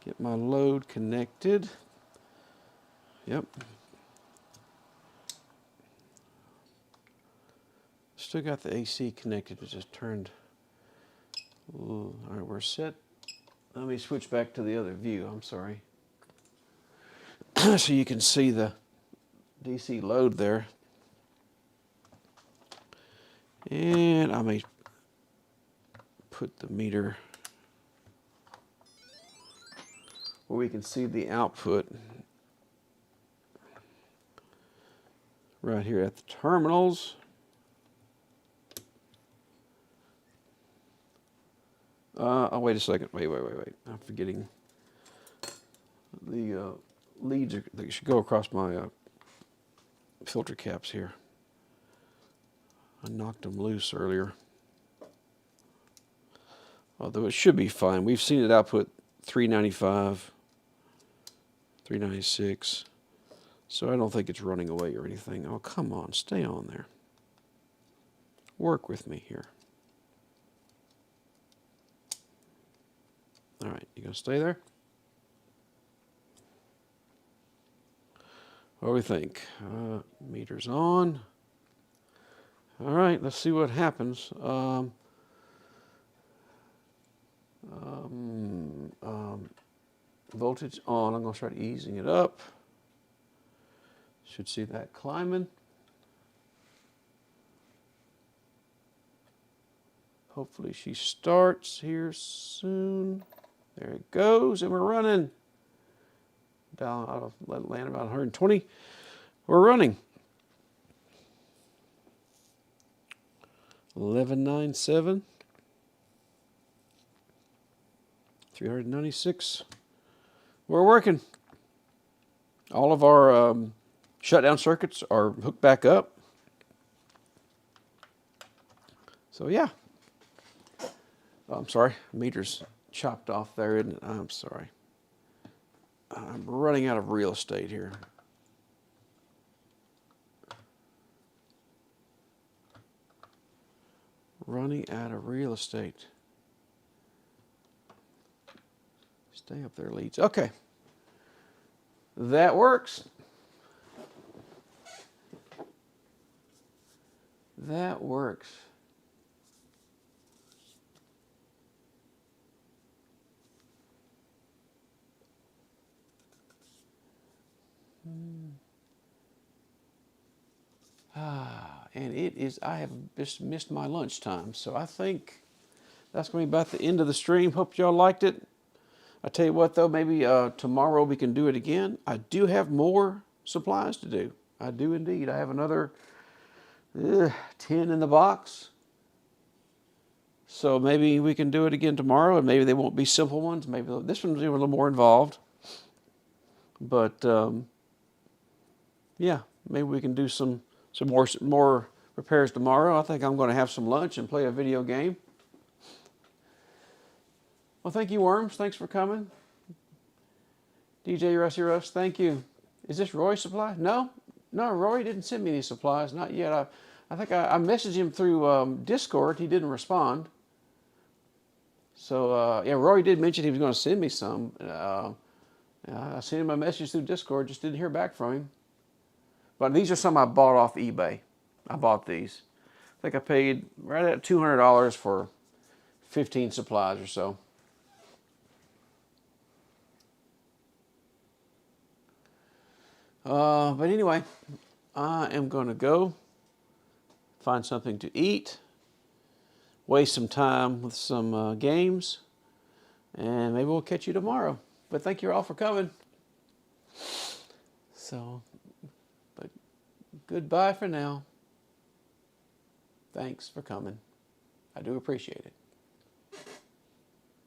A: Get my load connected. Yep. Still got the AC connected, it just turned. Ooh, all right, we're set. Let me switch back to the other view, I'm sorry. So you can see the DC load there. And I may put the meter where we can see the output right here at the terminals. Oh, wait a second. Wait. I'm forgetting. The leads they should go across my filter caps here. I knocked them loose earlier. Although it should be fine. We've seen it output 395, 396. So I don't think it's running away or anything. Oh, come on. Stay on there. Work with me here. All right. You going to stay there? What do we think? Meter's on. All right. Let's see what happens. Voltage on. I'm going to start easing it up. Should see that climbing. Hopefully she starts here soon. There it goes, and we're running. Down out of land about 120. We're running. 1197. 396. We're working. All of our shutdown circuits are hooked back up. So yeah. Oh, I'm sorry, meter's chopped off there, isn't it? I'm sorry. I'm running out of real estate here. Running out of real estate. Stay up there, leads. Okay. That works. That works. And it is, I have just missed my lunchtime, so I think that's going to be about the end of the stream. Hope y'all liked it. I tell you what, though, maybe tomorrow we can do it again. I do have more supplies to do. I do indeed. I have another 10 in the box. So maybe we can do it again tomorrow, and maybe they won't be simple ones. Maybe this one's a little more involved. But, yeah, maybe we can do some more repairs tomorrow. I think I'm going to have some lunch and play a video game. Well, thank you, Worms. Thanks for coming. DJ Rusty Russ, thank you. Is this Roy's supply? No, Roy didn't send me any supplies. Not yet. I think I messaged him through Discord. He didn't respond. So, yeah, Roy did mention he was going to send me some. I sent him a message through Discord. Just didn't hear back from him. But these are some I bought off eBay. I bought these. I think I paid right at $200 for 15 supplies or so. But anyway, I am going to go find something to eat, waste some time with some games, and maybe we'll catch you tomorrow. But thank you all for coming. So, but goodbye for now. Thanks for coming. I do appreciate it.